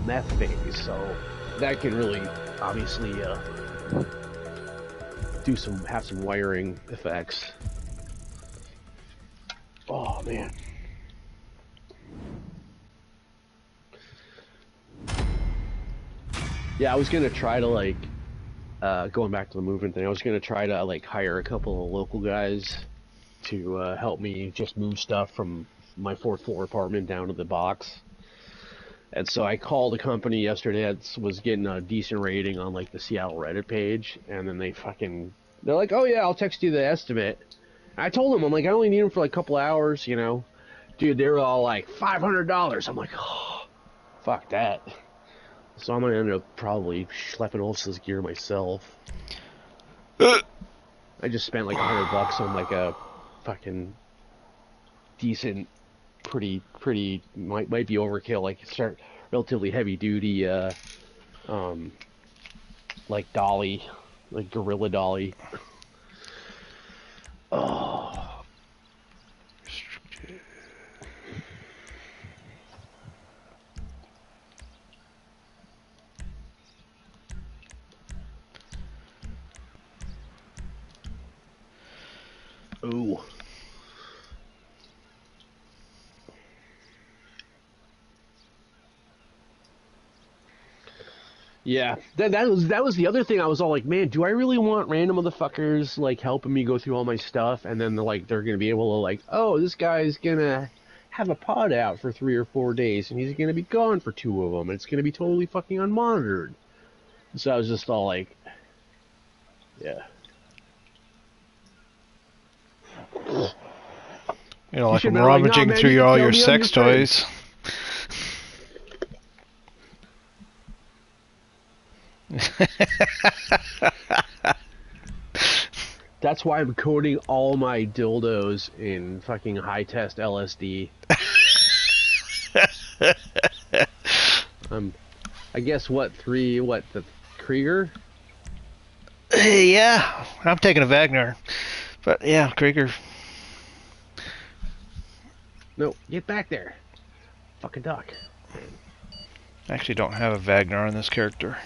meth phase, so that can really obviously have some wiring effects. Oh man. Yeah, I was gonna try to like going back to the movement thing. I was gonna try to like hire a couple of local guys to help me just move stuff from my 4th floor apartment down to the box. And so I called a company yesterday that was getting a decent rating on like the Seattle Reddit page, and then they're like, oh yeah, I'll text you the estimate. And I told them, I'm like, I only need them for like a couple hours, Dude, they were all like $500. I'm like, oh, fuck that. So I'm gonna end up probably schlepping Ulsa's gear myself. I just spent like $100 on like a fucking decent, pretty might be overkill, like start relatively heavy duty like dolly, Like Gorilla Dolly. Oh. Ooh. Yeah, that was the other thing. I was all like, man, do I really want random motherfuckers like helping me go through all my stuff, and then they're gonna be able to like, oh, this guy's gonna have a pod out for 3 or 4 days, and he's gonna be gone for 2 of them, and it's gonna be totally fucking unmonitored. So I was just all like, yeah. You know, like I'm rummaging like, no, through all your sex toys. That's why I'm coating all my dildos in fucking high test LSD. I guess the Krieger? Yeah, I'm taking a Wagner, but yeah, Krieger. No, get back there, fucking duck. I actually don't have a Wagner on this character.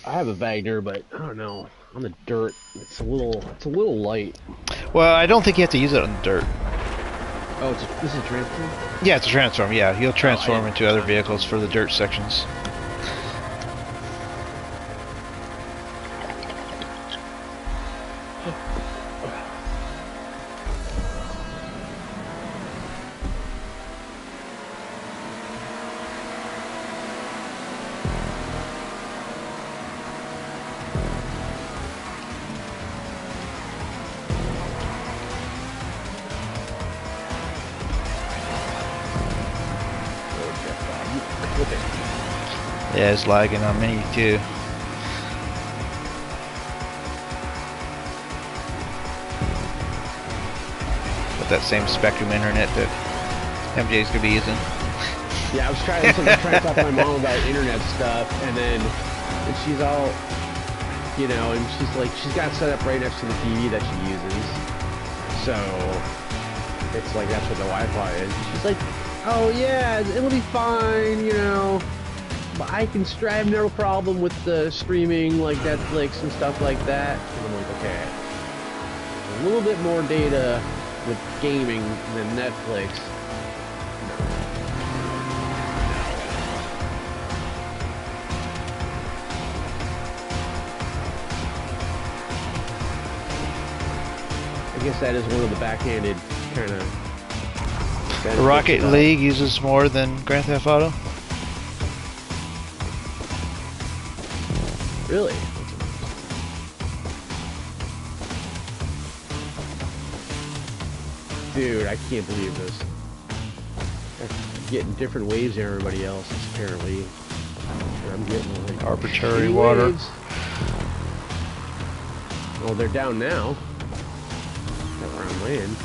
I have a Wagner, but I don't know. On the dirt, it's a little light. Well, I don't think you have to use it on the dirt. Oh, this is a transform? Yeah, it's a transform. Yeah, he'll transform into other vehicles for the dirt sections. Yeah, it's lagging on me too. With that same Spectrum internet that MJ's gonna be using. Yeah, I was trying to talk to my mom about internet stuff, and she's all, you know, and she's got it set up right next to the TV that she uses. So it's like that's what the Wi-Fi is. She's like, oh yeah, it'll be fine, you know. I have no problem with the streaming, like Netflix and stuff like that. And I'm like, okay, a little bit more data with gaming than Netflix. No. I guess that is one of the backhanded kind of. Rocket League uses more than Grand Theft Auto. Really? Dude, I can't believe this. I'm getting different waves than everybody else, apparently. And I'm getting like arbitrary water. Waves. Well, they're down now. Not where I'm laying.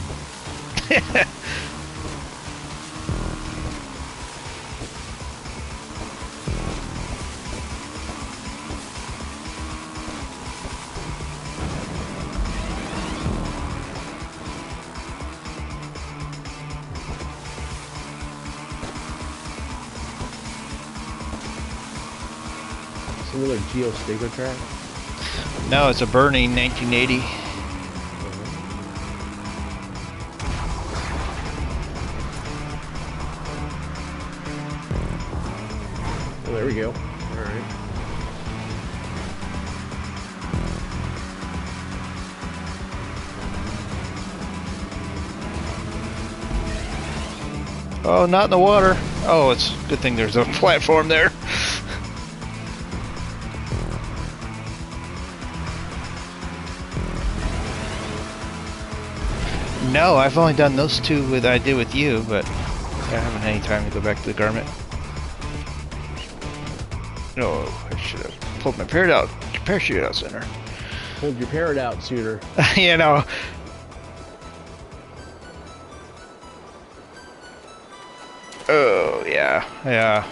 Another Geostigma track? No, it's a Burning 1980. Oh, there we go. Alright. Oh, not in the water. Oh, it's a good thing there's a platform there. No, I've only done those two that I did with you, but I haven't had any time to go back to the garment. No, I should have pulled my parachute out sooner. Pulled your parrot out sooner. You know. Oh, yeah. Yeah,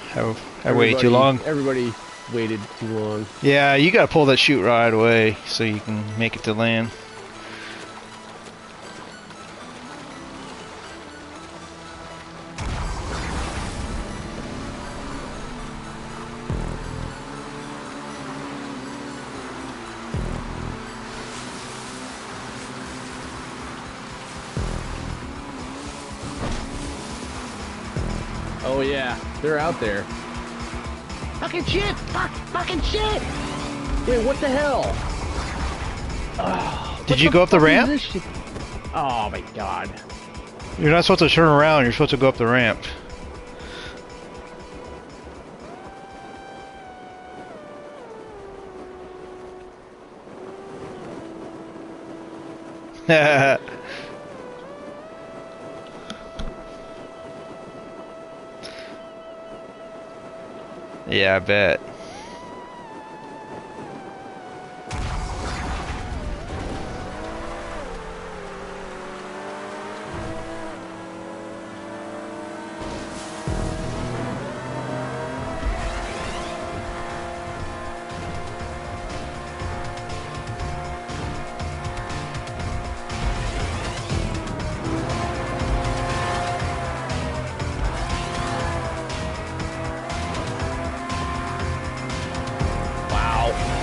I waited too long. Everybody waited too long. Yeah, you gotta pull that chute right away so you can make it to land. Oh yeah, they're out there. Fucking shit! Fucking shit! Wait, what the hell? Oh, Did you go up the ramp? Oh my god. You're not supposed to turn around, you're supposed to go up the ramp. Yeah, I bet.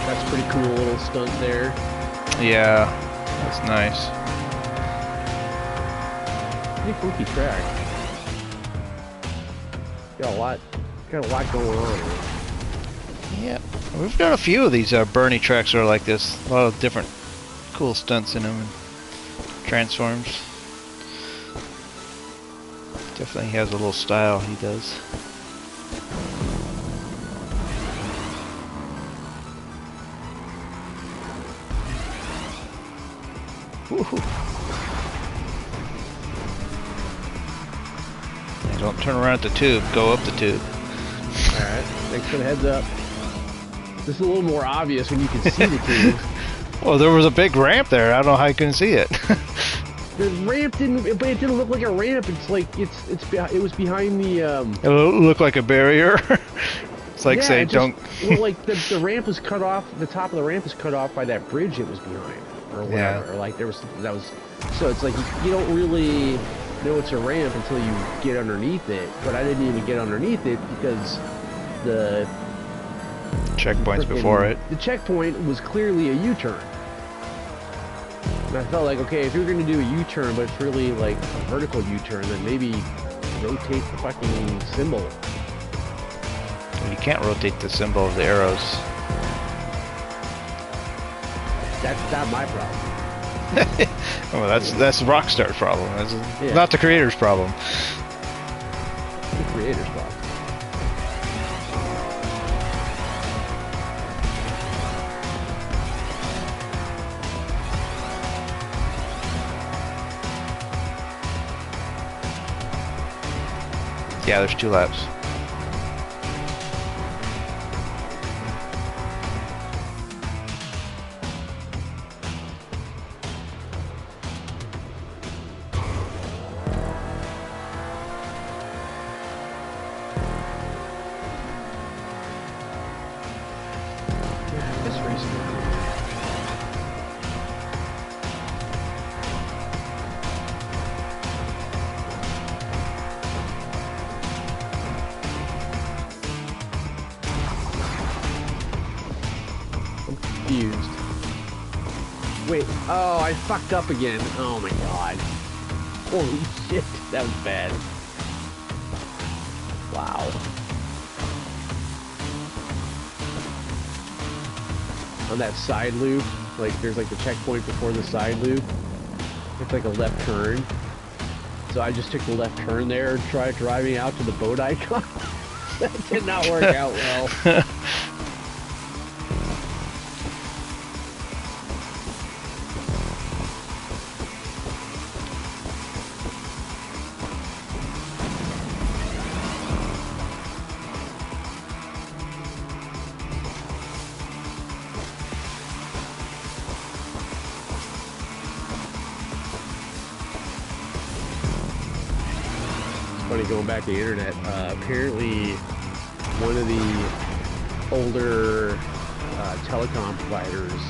That's pretty cool little stunt there. Yeah, that's nice. Pretty funky track. Got a lot going on. Yeah, we've got a few of these Bernie tracks that are like this. A lot of different cool stunts in them and transforms. Definitely has a little style he does. Yeah, don't turn around at the tube, go up the tube. Alright, thanks for the heads up. This is a little more obvious when you can see the tube. Well, there was a big ramp there. I don't know how you couldn't see it. The ramp didn't, but it didn't look like a ramp. It's like it was behind the. It looked like a barrier. It's like, yeah, say, don't. Well, like the ramp was cut off. The top of the ramp was cut off by that bridge it was behind, or whatever. Yeah. Or like there was that was. So it's like you don't really know it's a ramp until you get underneath it. But I didn't even get underneath it because the checkpoints before it. The checkpoint was clearly a U-turn. And I felt like, okay, if you're going to do a U-turn, but it's really like a vertical U-turn, then maybe rotate the fucking symbol. You can't rotate the symbol of the arrows. That's not my problem. Well, that's Rockstar's problem. That's not the creator's problem. The creator's problem. Yeah, there's 2 laps. Wait, oh, I fucked up again. Oh my god. Holy shit, that was bad. Wow. On that side loop, like there's like the checkpoint before the side loop. It's like a left turn. So I just took the left turn there and tried driving out to the boat icon. That did not work out well. Funny going back to the internet. Apparently, one of the older telecom providers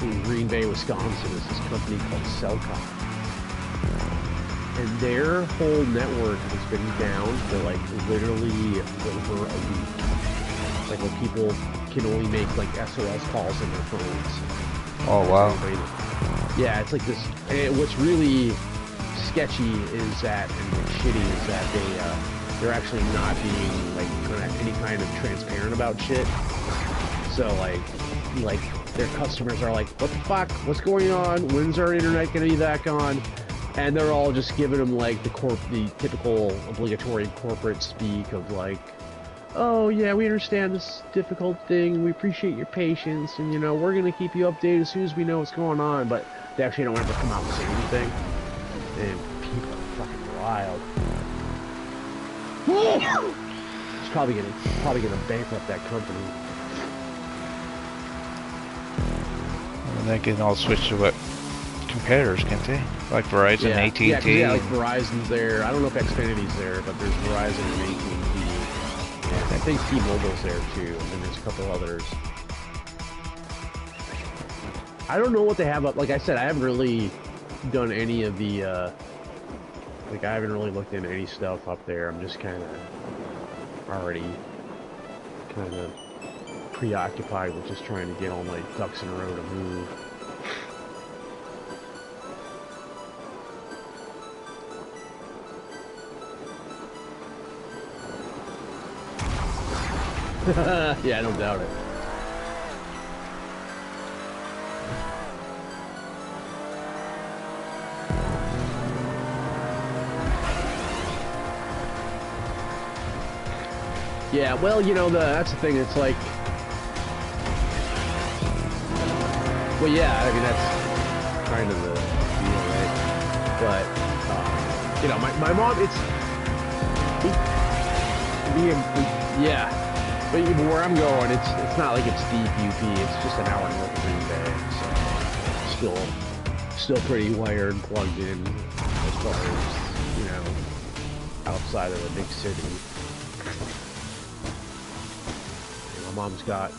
in Green Bay, Wisconsin. Is this company called Cellcom, and their whole network has been down for like literally over a week. Like when people can only make like SOS calls on their phones. Oh wow. Yeah, it's like this. And what's really sketchy is that, and shitty is that they're actually not being like any kind of transparent about shit. So like their customers are like, what the fuck? What's going on? When's our internet gonna be back on? And they're all just giving them like the typical obligatory corporate speak of like, oh yeah, we understand this difficult thing. We appreciate your patience, and you know we're gonna keep you updated as soon as we know what's going on. But they actually don't ever come out and say anything. And people are fucking wild. It's probably gonna bankrupt that company. And they can all switch to what competitors, can't they? Like Verizon, Yeah. AT&T. Yeah, like Verizon's there. I don't know if Xfinity's there, but there's Verizon and AT&T. And I think T-Mobile's there too. And then there's a couple others. I don't know what they have up. Like I said, I haven't really done any of the. Like I haven't really looked into any stuff up there. I'm just kind of already kind of preoccupied with just trying to get all my ducks in a row to move. Yeah, I don't doubt it. Yeah, well, you know, that's the thing. It's like, well, yeah, I mean, that's kind of the deal, right? But, you know, my mom, yeah. But where I'm going, it's not like it's deep UP. It's just an hour north of Green Bay, so still pretty wired and plugged in as far as, you know, outside of the big city. My mom's got.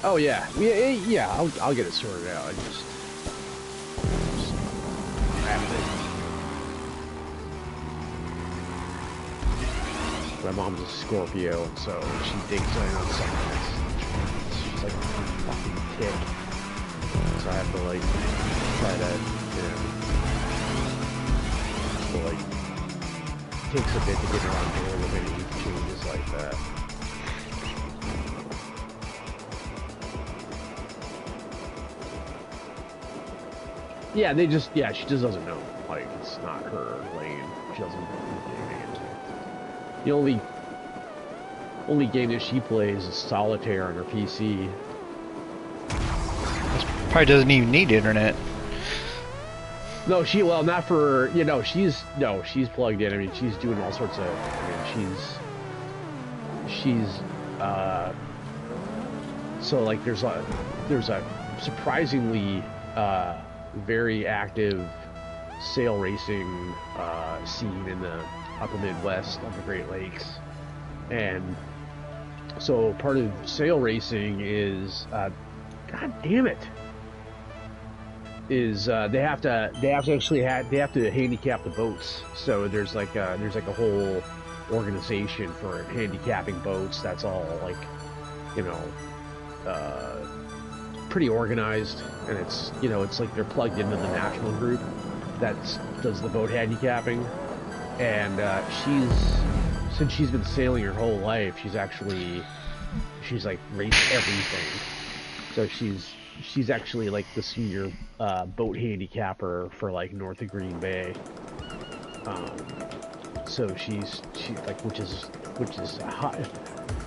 Oh yeah, yeah. I'll get it sorted out. I just have to. My mom's a Scorpio, and so she digs in on something. She's like a fucking tick. So I have to like try to, you know, like takes a bit to get her on board with any changes like that. Yeah, she just doesn't know. Like, it's not her lane. She doesn't know gaming. The only game that she plays is Solitaire on her PC. Probably doesn't even need internet. No, well, not for, you know, she's plugged in. I mean, she's doing all sorts of, I mean, so like there's a surprisingly very active sail racing scene in the upper Midwest of the Great Lakes. And so part of sail racing is, God damn it, is they have to handicap the boats. So there's like a whole organization for handicapping boats. That's all like, you know, pretty organized, and it's, you know, it's like they're plugged into the national group that does the boat handicapping. And since she's been sailing her whole life, she's like raced everything. So she's actually like the senior boat handicapper for like north of Green Bay. So she like, which is high.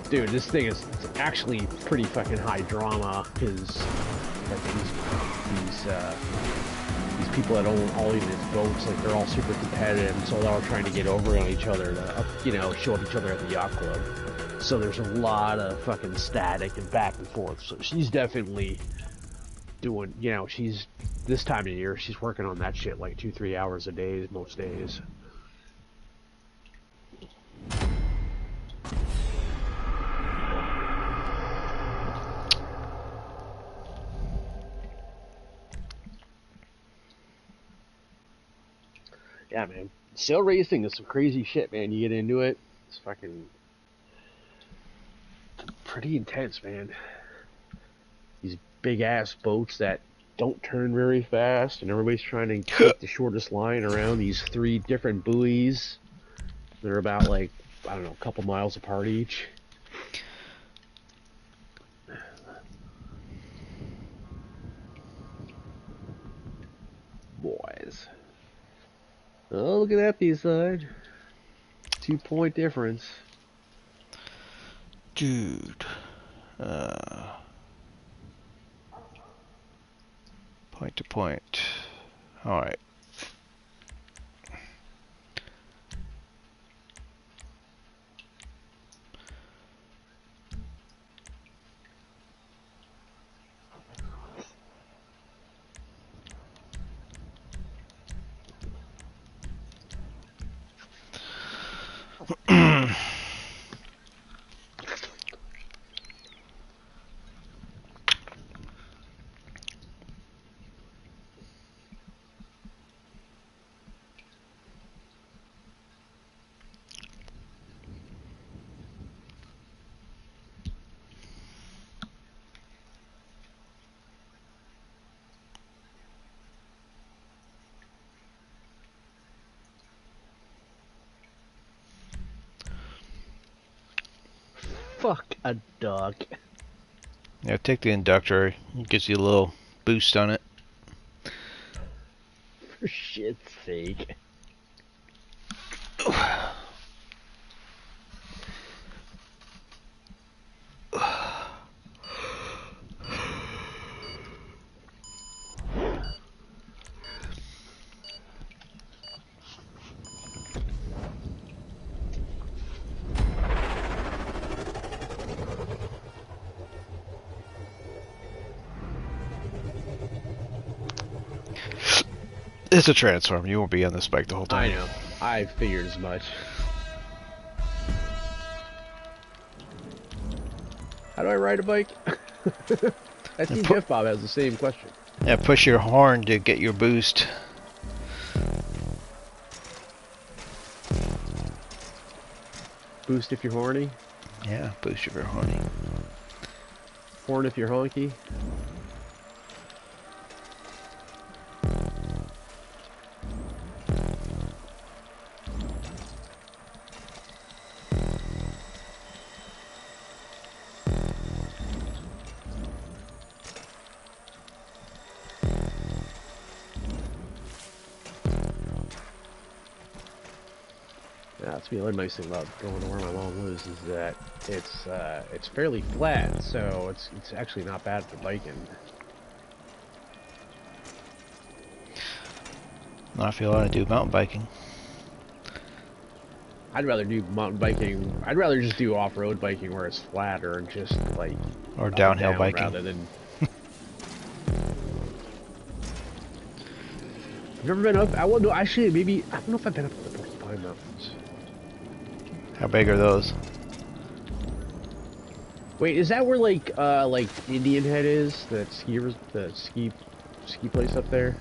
Dude, this thing is actually pretty fucking high drama, because like these people that own all of these boats, like they're all super competitive, and so they're all trying to get over on each other to, you know, show up each other at the yacht club. So there's a lot of fucking static and back and forth. So she's definitely doing, you know, she's, this time of year, she's working on that shit like 2-3 hours a day most days. Yeah, man. Sail racing is some crazy shit, man. You get into it, it's fucking pretty intense, man. These big ass boats that don't turn very fast, and everybody's trying to keep the shortest line around these 3 different buoys. They're about like, I don't know, a couple miles apart each. Boys. Oh, look at that B-side. 2-point difference. Dude. Point to point. Alright. Fuck a duck. Yeah, take the inductor. It gives you a little boost on it. For shit's sake. It's a transform. You won't be on this bike the whole time. I know. I figured as much. How do I ride a bike? I see Jeff Bob has the same question. Yeah, push your horn to get your boost. Boost if you're horny. Yeah, boost if you're horny. Horn if you're honky. Yeah, that's the other nice thing about going to where my mom lives is that it's fairly flat, so it's actually not bad for biking. Not if you want to do mountain biking. I'd rather do mountain biking. I'd rather just do off-road biking where it's flatter and just like Or downhill biking. rather than. I've never been up. I will no, actually maybe I don't know if I've been up to the Porcupine Mountains. How big are those? Wait, is that where like Indian Head is? The ski place up there?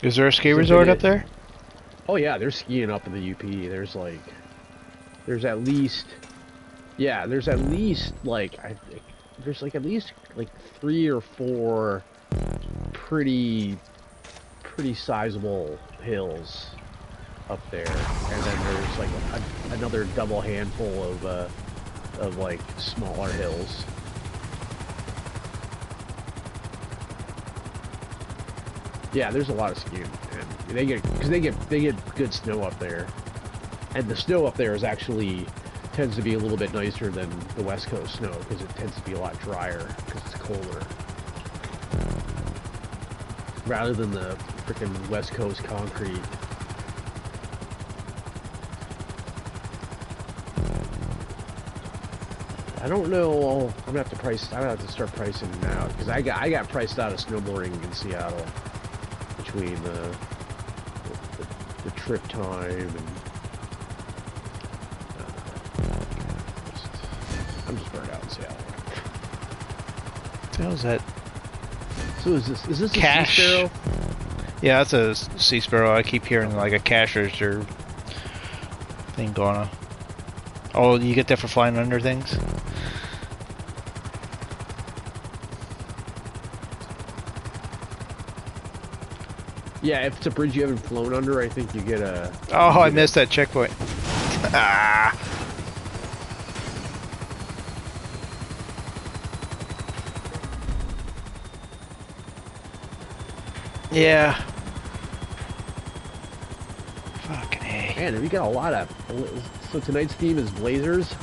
Is there a ski resort up there? Oh yeah, they're skiing up in the UP. There's at least like at least 3 or 4 pretty sizable hills up there, and then there's like another double handful of like smaller hills. Yeah, there's a lot of skiing, and they get good snow up there, and the snow up there is actually tends to be a little bit nicer than the West Coast snow because it tends to be a lot drier because it's colder, rather than the freaking West Coast concrete. I don't know. I'm gonna have to start pricing it out because I got priced out of snowboarding in Seattle between the trip time and I'm just burnt out in Seattle. How's that? So is this Cash? a Sea Sparrow? Yeah, that's a sea sparrow. I keep hearing like a cash register thing going on. Oh, you get that for flying under things? Yeah, if it's a bridge you haven't flown under, I think you get a... Oh, I missed that checkpoint. Ah! Yeah. Fucking A. Man, we got a lot of... So tonight's theme is Blazers?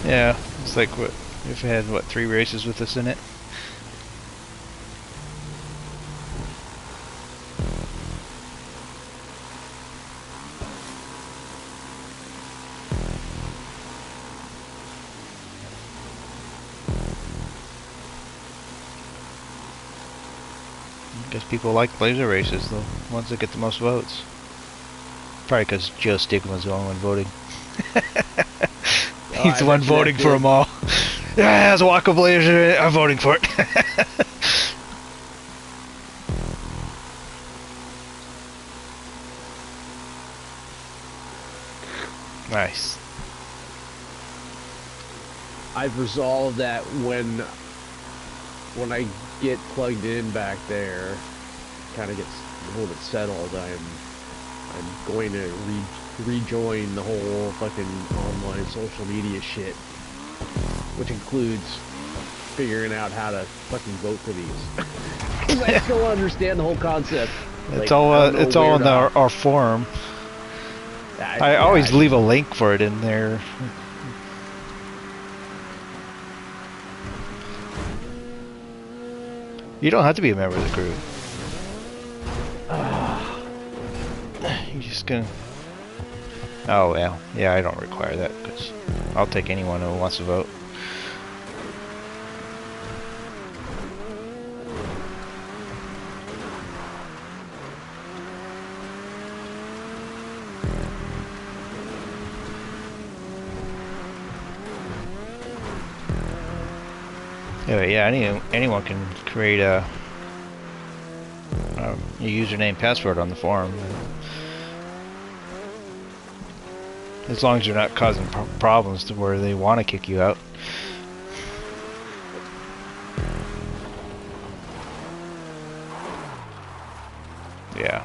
Yeah, it's like what... We've had, what, 3 races with us in it? I guess people like Blazer races, the ones that get the most votes. Probably because Joe Stigma's the only one voting. He's the one voting for them all. Yeah, it's a Waka Blazer, I'm voting for it. Nice. I've resolved that when I get plugged in back there, kind of gets a little bit settled, I'm going to rejoin the whole fucking online social media shit, which includes figuring out how to fucking vote for these. Because I still don't understand the whole concept. It's Like, it's all in our forum. I always leave a link for it in there. You don't have to be a member of the group. You're just gonna... Oh, well. Yeah, I don't require that, because I'll take anyone who wants to vote. Anyway, yeah, anyone can create a username password on the forum. As long as you're not causing problems to where they want to kick you out. Yeah.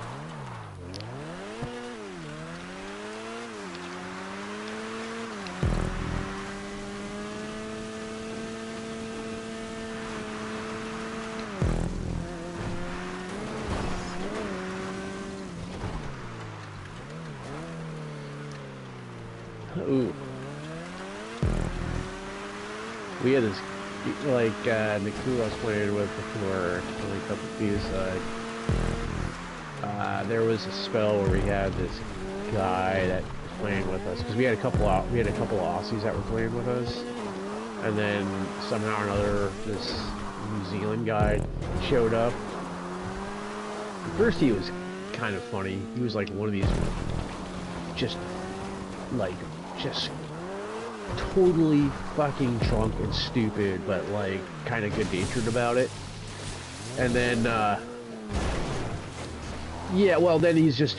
Ooh. We had this, like, Nick who I was playing with before, like, up at the side. There was a spell where we had this guy that was playing with us, because we had a couple of Aussies that were playing with us, and then somehow or another, this New Zealand guy showed up. At first he was kind of funny. He was like one of these, just totally fucking drunk and stupid, but like kind of good-natured about it. And then yeah, well then he just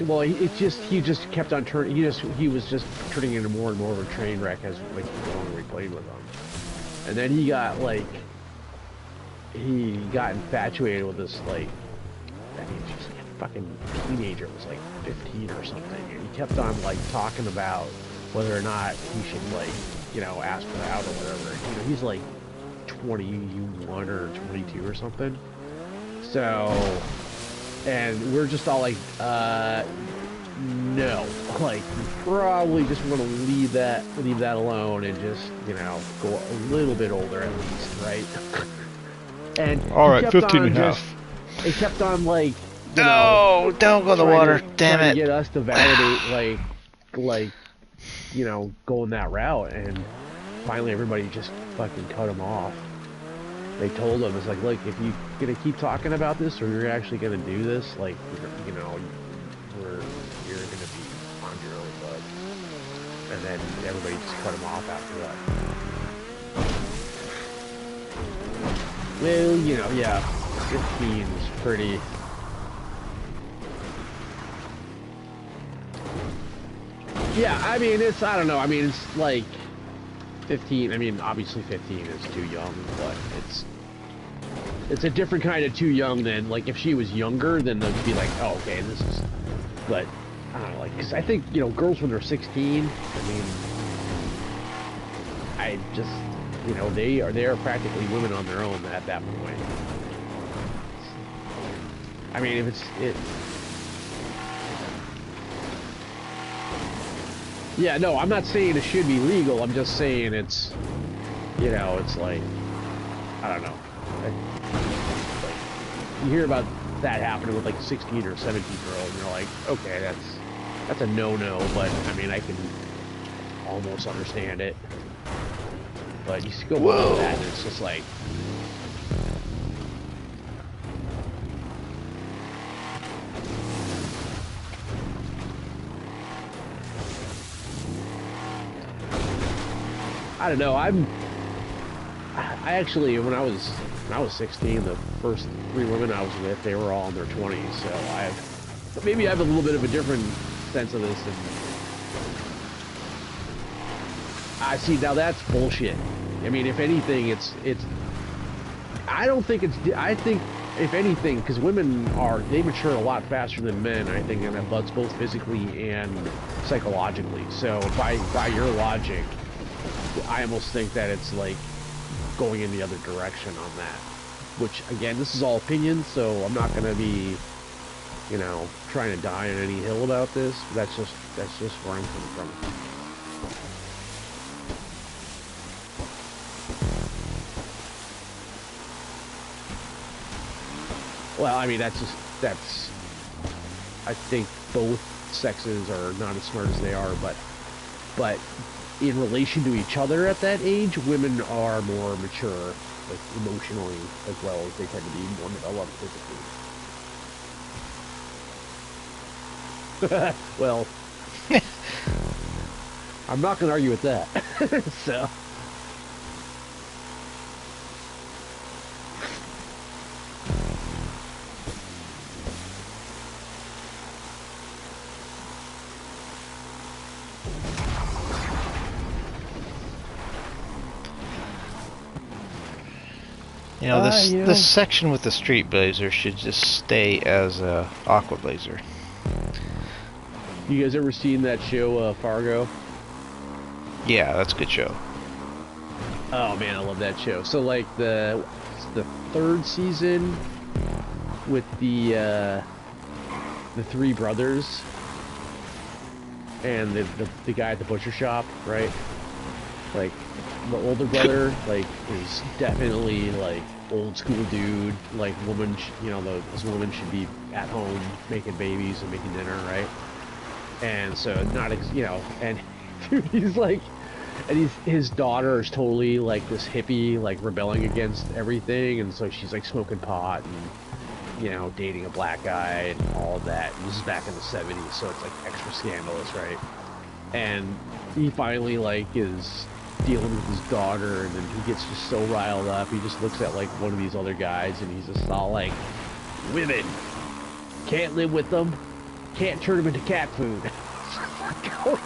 kept on turning. He was just turning into more and more of a train wreck as like the longer we played with him. And then he got infatuated with this, like, I mean, she's like a fucking teenager, was like 15 or something, and he kept on like talking about whether or not he should, like, you know, ask her out or whatever. You know, he's like 21 or 22 or something. So, and we're just all like, no, like, we probably just want to leave that alone and just, you know, go a little bit older at least, right? And all right, 15 and a half. It kept on, like, no, don't go in the water, damn it. To get us to validate, like, you know, going that route, and finally everybody just fucking cut him off. They told him, it's like, look, if you're gonna keep talking about this, or you're actually gonna do this, like, you know, you're gonna be on your own, bud. And then everybody just cut him off after that. Well, you know, yeah. 15 is pretty... Yeah, I mean, I don't know, I mean, it's like 15, I mean, obviously 15 is too young, but it's a different kind of too young than, like, if she was younger, then they'd be like, oh, okay, this is, but, I don't know, like, because I think, you know, girls when they're 16, I mean, I just, you know, they are practically women on their own at that point. I mean, if yeah, no, I'm not saying it should be legal. I'm just saying it's, you know, it's like, I don't know. Like, you hear about that happening with like 16 or 17-year-old, and you're like, okay, that's a no-no. But I mean, I can almost understand it. But you go below that, and it's just like. I don't know. I actually, when I was 16, the first 3 women I was with, they were all in their 20s. So maybe I have a little bit of a different sense of this. And I see now that's bullshit. I mean, if anything, I don't think it's. I think if anything, because women they mature a lot faster than men. I think, and that's both physically and psychologically. So by your logic, I almost think that it's like going in the other direction on that. Which, again, this is all opinion, so I'm not going to be, you know, trying to die on any hill about this. That's just where I'm coming from. Well, I mean, I think both sexes are not as smart as they are, but in relation to each other at that age, women are more mature, like, emotionally, as well as they tend to be more developed physically. Well, I'm not going to argue with that. So. You know, this section with the street blazer should just stay as a aqua blazer. You guys ever seen that show, Fargo? Yeah, that's a good show. Oh man, I love that show. So like the 3rd season with the 3 brothers and the guy at the butcher shop, right? Like the older brother, like, is definitely like old school dude. Like, woman, you know, this woman should be at home making babies and making dinner, right? And so you know, and dude, he's like, and his daughter is totally like this hippie, like rebelling against everything, and so she's like smoking pot and, you know, dating a black guy and all of that. And this is back in the 70s, so it's like extra scandalous, right? And he finally like is dealing with his daughter, and then he gets just so riled up. He just looks at like one of these other guys, and he's just all like, "Women, can't live with them, can't turn them into cat food."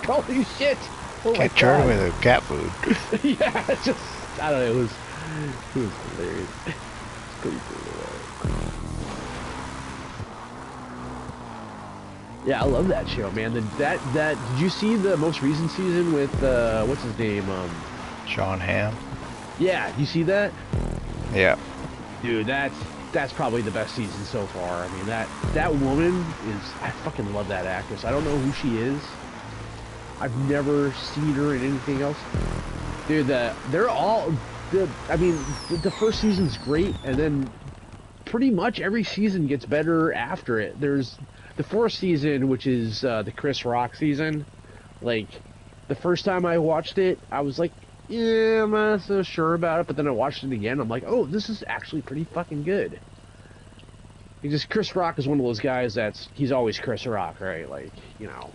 Holy shit! Oh, can't turn them into cat food. Yeah, it's just, I don't know. It was hilarious. It's pretty cool. Yeah, I love that show, man. Did you see the most recent season with what's his name? Sean Hamm. Yeah, you see that? Yeah. Dude, that's probably the best season so far. I mean, that woman is, I fucking love that actress. I don't know who she is. I've never seen her in anything else. Dude, they're all I mean, the first season's great, and then pretty much every season gets better after it. There's the 4th season, which is the Chris Rock season. Like, the first time I watched it, I was like, yeah, I'm not so sure about it. But then I watched it again. I'm like, oh, this is actually pretty fucking good. Chris Rock is one of those guys he's always Chris Rock, right? Like, you know.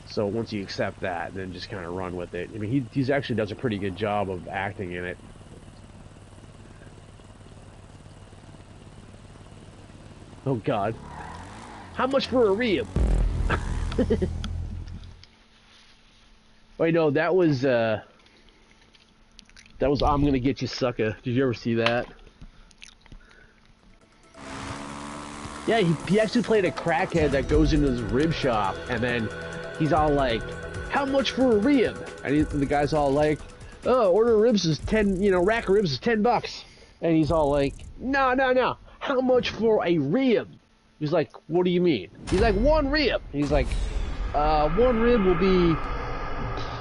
So once you accept that, then just kind of run with it. I mean, he actually does a pretty good job of acting in it. Oh God. How much for a rib? Wait, no, that was I'm gonna get you, sucker. Did you ever see that? Yeah, he actually played a crackhead that goes into his rib shop, and then he's all like, "How much for a rib?" And the guy's all like, "Oh, order of ribs is 10, rack of ribs is $10." And he's all like, "No. How much for a rib?" He's like, "What do you mean?" He's like, "1 rib." He's like, 1 rib will be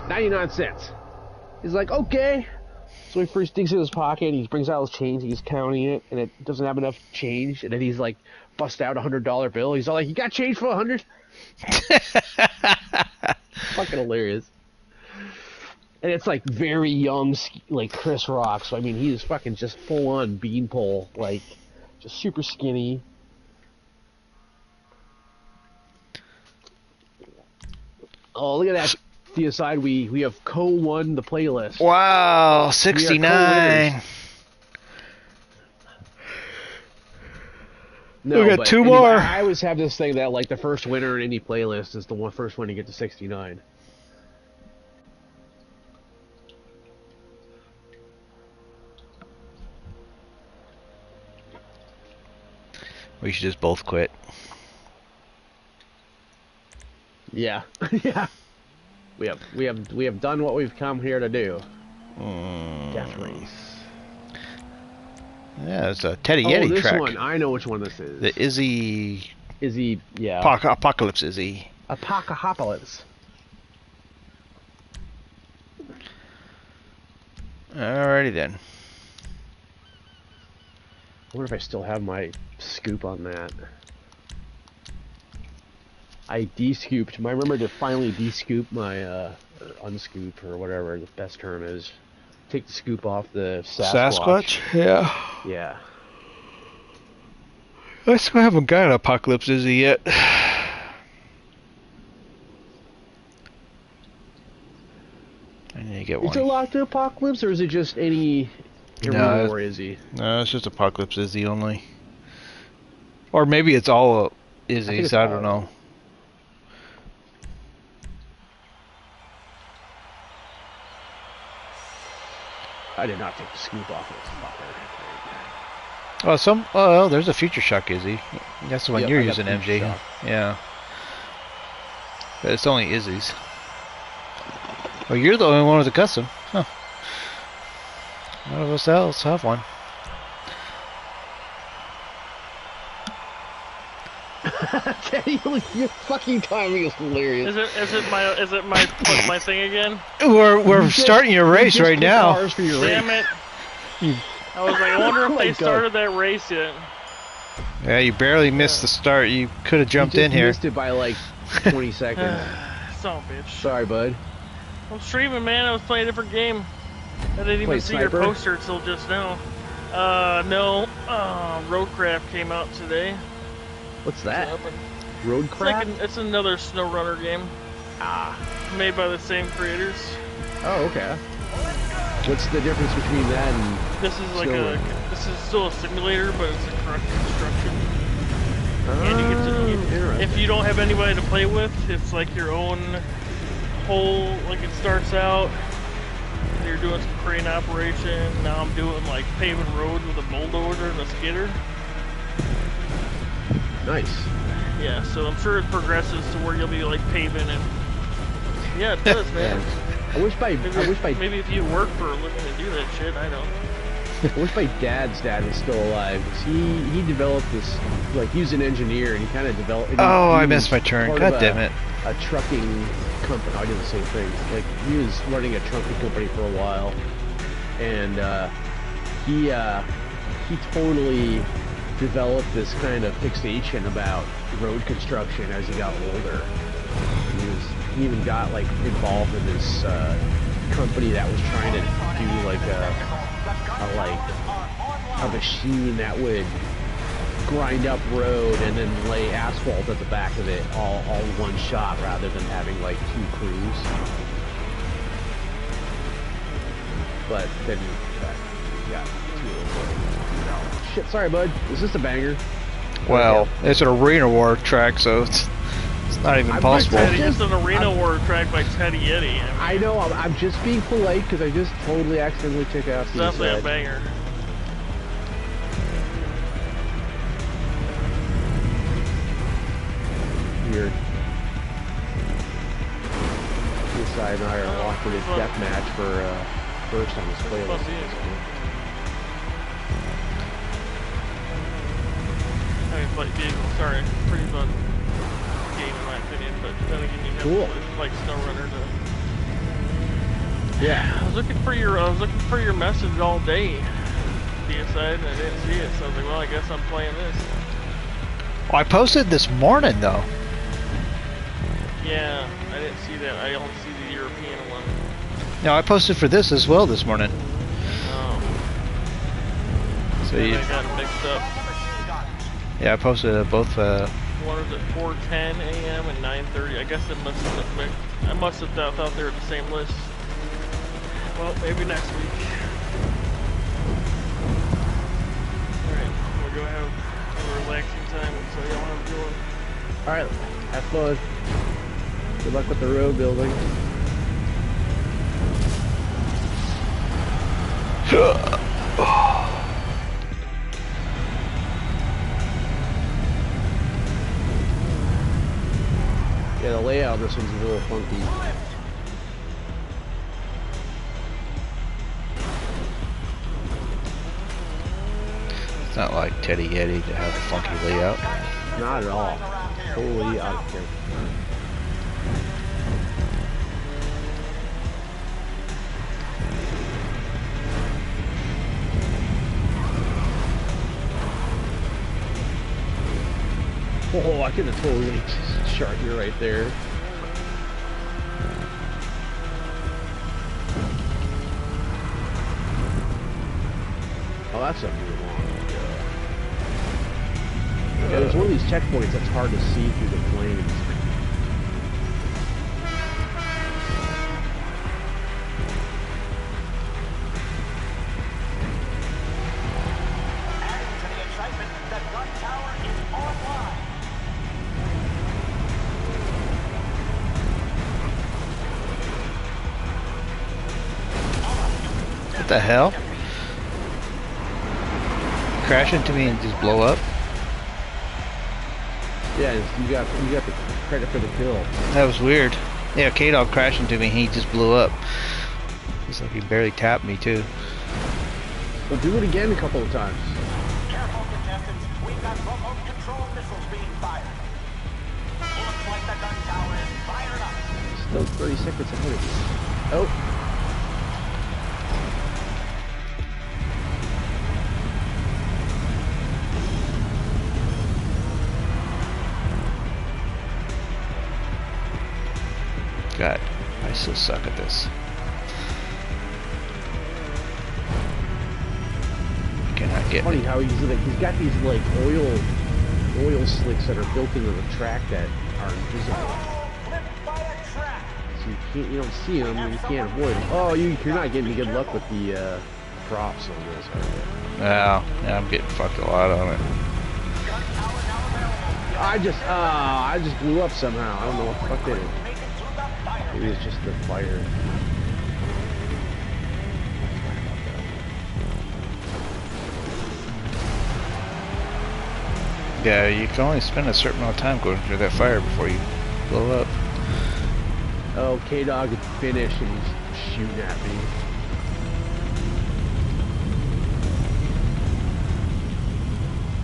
99 cents. He's like, "Okay." So he first digs in his pocket, and he brings out his change, he's counting it, and it doesn't have enough change, and then he's like, bust out $100 bill. He's all like, "You got change for 100?" Fucking hilarious. And it's like very young, like Chris Rock, so I mean, he's fucking just full on beanpole, like, just super skinny. Oh, look at that. The aside, we have co-won the playlist. Wow, 69. No, we got but 2 more. I always have this thing that like the first winner in any playlist is the first one to get to 69. We should just both quit. Yeah, yeah. We have done what we've come here to do. Death race. Yeah, it's a Teddy Yeti this track. one. I know which one this is. The Izzy. Yeah. Apocalypse Izzy. Apocalypse. Alrighty then. I wonder if I still have my scoop on that. I de-scooped. I remember to finally de-scoop my unscoop or whatever the best term is. Take the scoop off the Sasquatch. Yeah. Yeah. I still haven't got an Apocalypse Izzy yet. I need to get one. Is it locked to Apocalypse, or is it just any hero or Izzy? No, it's just Apocalypse Izzy only. Or maybe it's all Izzy's, I don't know. I did not take the scoop off this fucker. Oh, there's a Future Shock Izzy. That's the one you're using, MJ. Shock. Yeah. But it's only Izzy's. Oh, you're the only one with a custom. Huh. None of us else have one. Your fucking timing is hilarious. Is it my thing again? We're starting your race right now. Damn it! I was like, I wonder if they started that race yet. Yeah, you barely missed the start. You could have jumped in here. You missed it by like 20 seconds. Son of a bitch. Sorry, bud. I'm streaming, man. I was playing a different game. I didn't even see your poster until just now. No. Roadcraft came out today. What's that? Roadcraft? It's another SnowRunner game. Ah. Made by the same creators. Oh, okay. What's the difference between that and this is like this is still a simulator, but it's a construction. And you get to, if you don't have anybody to play with, it's like your own whole, like it starts out, you're doing some crane operation, now I'm doing like paving roads with a bulldozer and a skidder. Nice. Yeah, so I'm sure it progresses to where you'll be like paving and yeah, it does, man. I wish my maybe if you work for a living to do that shit, I don't. I wish my dad's dad was still alive, because he developed this, like, he was an engineer, and he kind of developed... Oh, I missed my turn. God damn it. A trucking company. I did the same thing. Like, he was running a trucking company for a while, and he totally developed this kind of fixation about road construction as he got older. He even got, like, involved in this company that was trying to do, like, a machine that would grind up road and then lay asphalt at the back of it all in one shot rather than having like 2 crews. But then you got 2 of them. Shit, sorry bud. Is this a banger? Well, it's an arena war track, so it's not even possible. It's an arena war track by Teddy Yeti. I know. I'm just being polite because I just totally accidentally took out. It's definitely a banger. Weird. Suicide and I are locked in a death match for first on this playlist. Sorry, pretty fun game in my opinion, but then again you have cool. Like SnowRunner to... Yeah. I was looking for your message all day, DSI, and I didn't see it, so I was like, well, I guess I'm playing this. Well, I posted this morning though. Yeah, I didn't see that. I only see the European one. No, I posted for this as well this morning. Oh. So you... I got it mixed up. Yeah, I posted both. One was at 4:10 a.m. and 9:30. I guess I must have thought they were the same list. Well, maybe next week. Alright, we'll go have a relaxing time and so y'all have a good one. Alright, have fun. Good luck with the road building. Yeah, the layout of this one's a little funky. It's not like Teddy Yeti to have a funky layout. Not at all. Totally out of character. Oh, I could have totally shot you right there. Oh, that's something you want. Yeah, there's one of these checkpoints that's hard to see through the flames. Adding to the excitement, the gun tower is online. What the hell? Crash into me and just blow up? Yeah, you got the credit for the kill. That was weird. Yeah, K-Dog crashed into me, he just blew up. It's like he barely tapped me too. Well, do it again a couple of times. Careful, contestants. We've got remote control missiles being fired. Looks like the gun tower is fired up. Still 30 seconds ahead of you. Oh. God, I still suck at this. Cannot get Funny me. how he's got these like oil slicks that are built into the track that are invisible. Flipped by a trap. So you don't see them and you can't avoid them. Oh, you're not getting good luck with the props on this, are you? Wow, yeah, I'm getting fucked a lot on it. Gun tower now available. I just blew up somehow. I don't know what the fuck did it. Make it to the fire. Maybe it's just the fire. Yeah, you can only spend a certain amount of time going through that fire before you blow up. Oh, K-Dog is finished and he's shooting at me.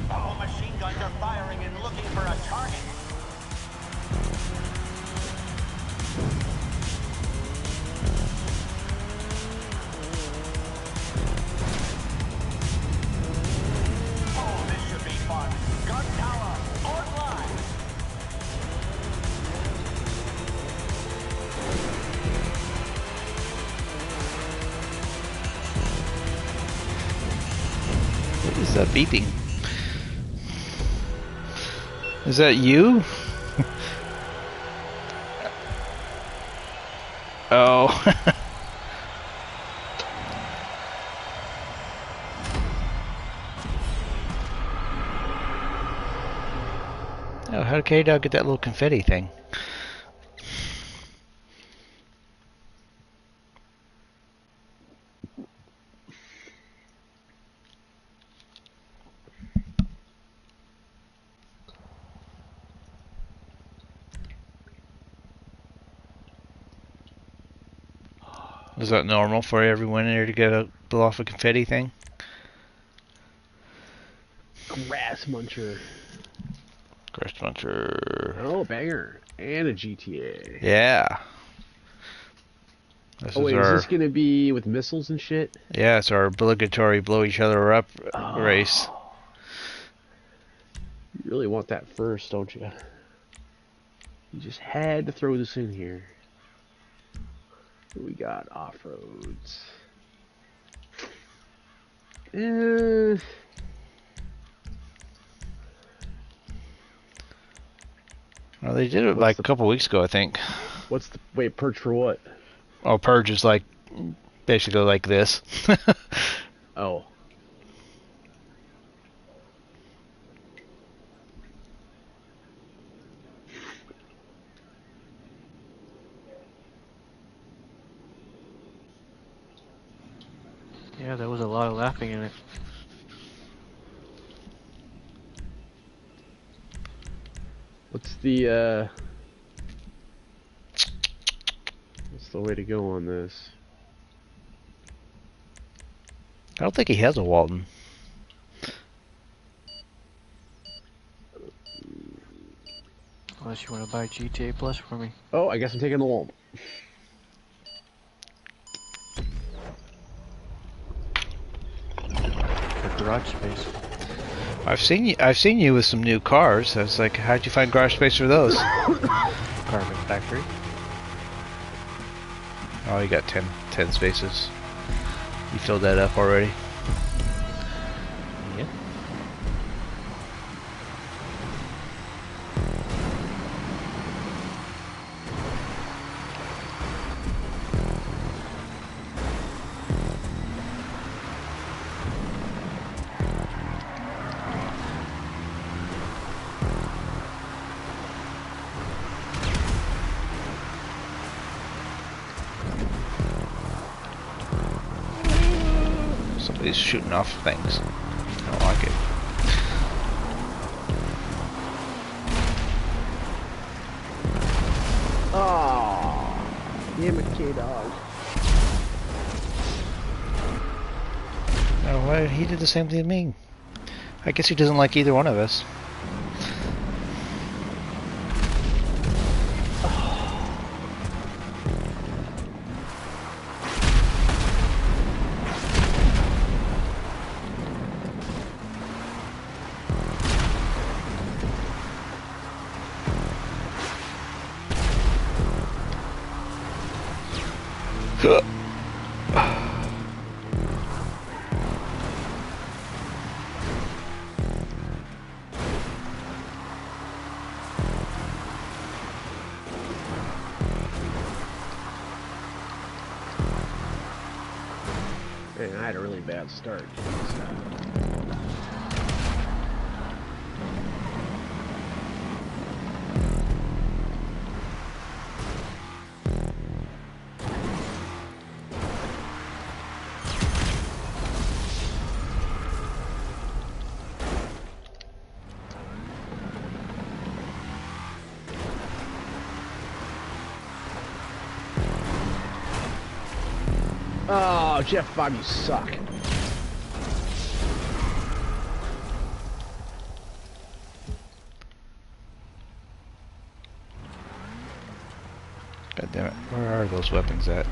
All machine guns are firing and looking for a target. Oh, this should be fun. Gun tower online. What is that beeping? Is that you? Oh. how did K-Dog get that little confetti thing? Is that normal for everyone here to get a blow off a confetti thing? Grass muncher. Grass muncher. Oh, banger. And a GTA. Yeah. This Oh, wait, our, is this going to be with missiles and shit? Yeah, it's our obligatory blow each other up race. You really want that first, don't you? You just had to throw this in here. We got off-roads. Well, they did it like a couple weeks ago, I think. What's the... Wait, purge for what? Oh, purge is like... basically like this. Oh. Yeah, there was a lot of laughing in it. What's the way to go on this? I don't think he has a Walton. Unless you want to buy GTA Plus for me. Oh, I guess I'm taking the wall. For garage space. I've seen you with some new cars. I was like, how'd you find garage space for those? Carbon factory. Oh, you got 10 spaces. You filled that up already? Yeah. Somebody's shooting off things. I don't like it. Oh, damn it, K-Dog. Oh, why he did the same thing to me? I guess he doesn't like either one of us. Man, I had a really bad start. Oh, Jeff Bob, you suck. God damn it. Where are those weapons at?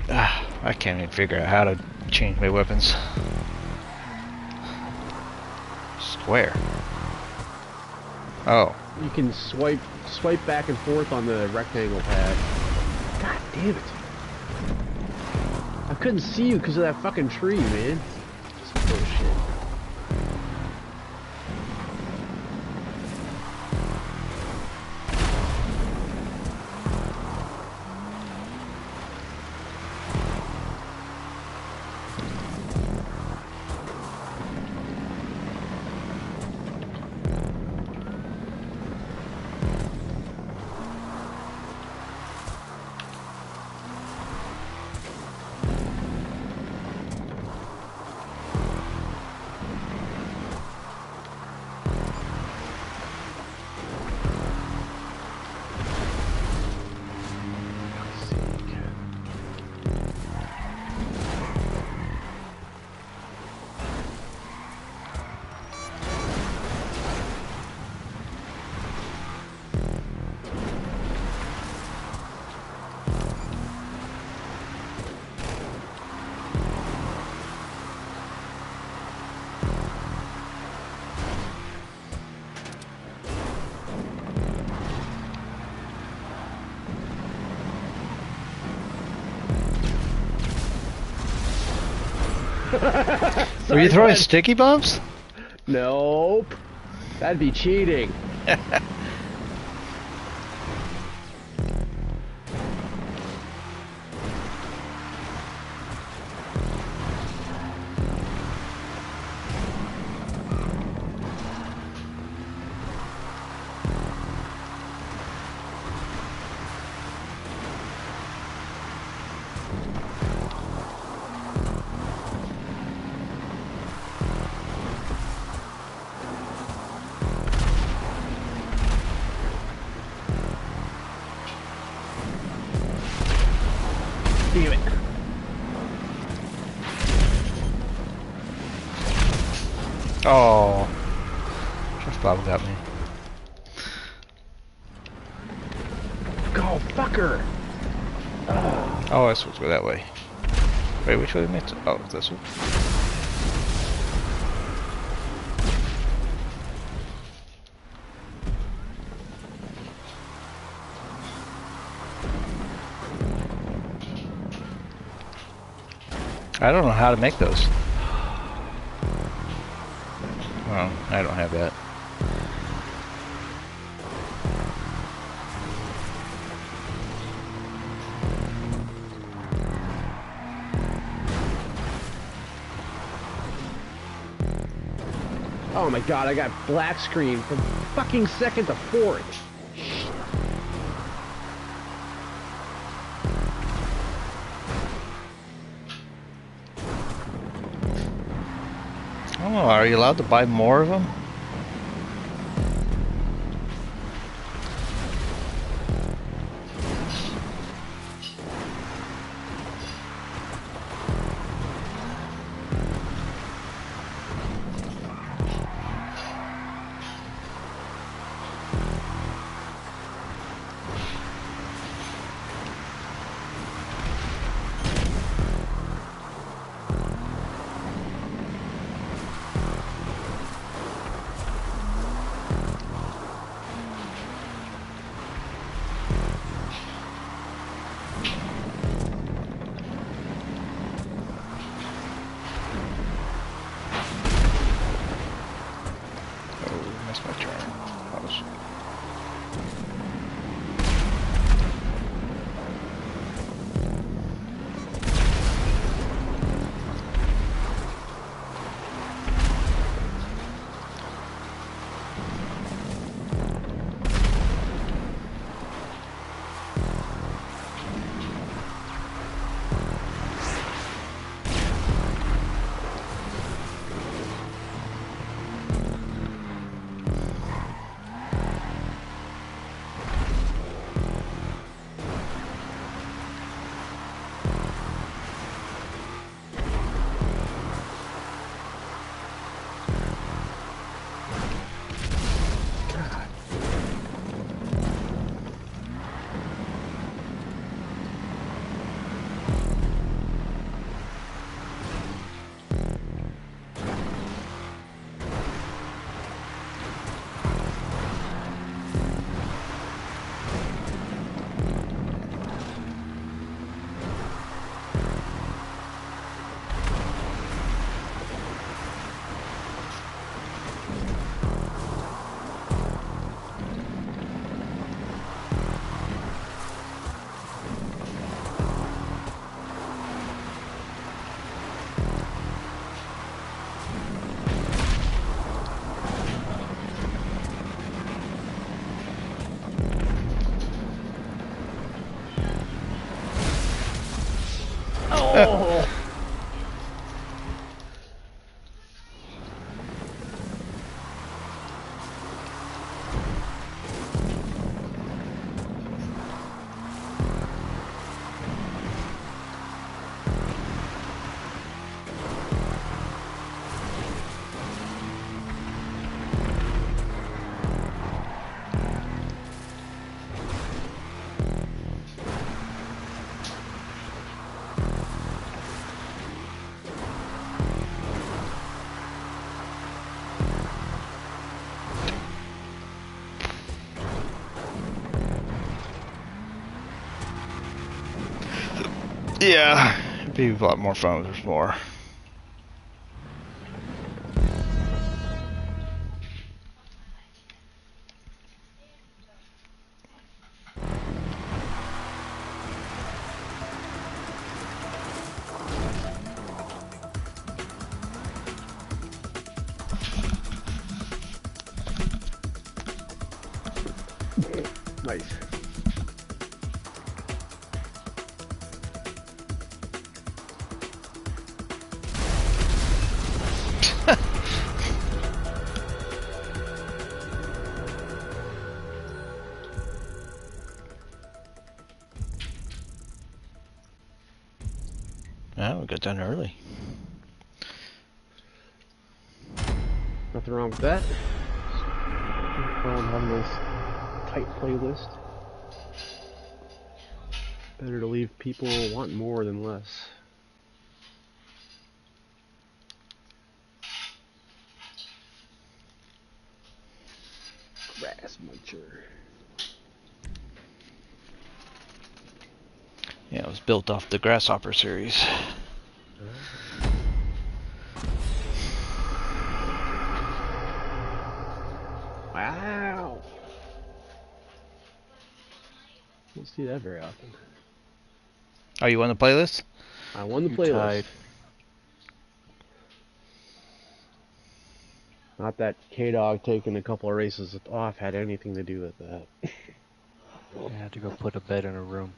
I can't even figure out how to change my weapons. Square. Oh. You can swipe back and forth on the rectangle pad. God damn it. I couldn't see you because of that fucking tree, man. Some bullshit. Were you throwing bud. sticky bombs? Nope. That'd be cheating. Damn it. Oh. Just Bob got me. Go, fucker. Oh, I supposed to go that way. Wait, which way am I to? Oh, this one. I don't know how to make those. Well, I don't have that. Oh my god, I got black screen from fucking second to fourth. I don't know, are you allowed to buy more of them? That's my turn. Oh, shit. Oh. Yeah, it'd be a lot more fun if there's more. Nice. Well, we got done early. Nothing wrong with that. Fun having this tight playlist. Better to leave people wanting more than less. Grass muncher. Yeah, it was built off the Grasshopper series. Wow. Don't see that very often. Oh, you won the playlist? I won the You playlist. tied. Not that K-Dog taking a couple of races off had anything to do with that. I had to go put a bed in a room.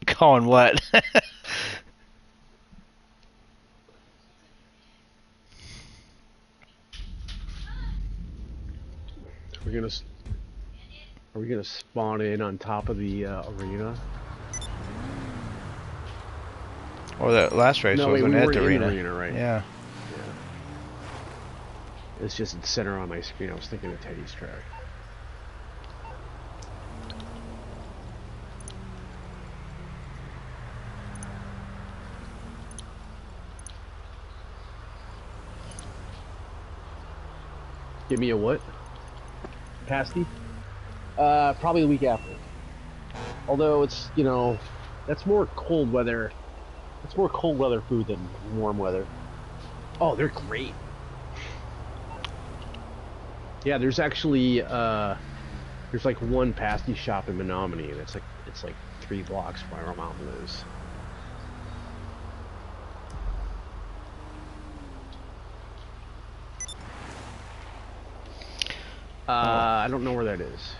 Calling what? Are we gonna spawn in on top of the arena? Or that last race No, wait, wasn't we at weren't the in arena. the arena, right? Yeah. It's just in center on my screen. I was thinking of Teddy's track. Give me a what? Pasty? Probably the week after. Although it's, you know, that's more cold weather. It's more cold weather food than warm weather. Oh, they're great. Yeah, there's actually there's like one pasty shop in Menominee, and it's like 3 blocks from where Mom lives. I don't know where that is.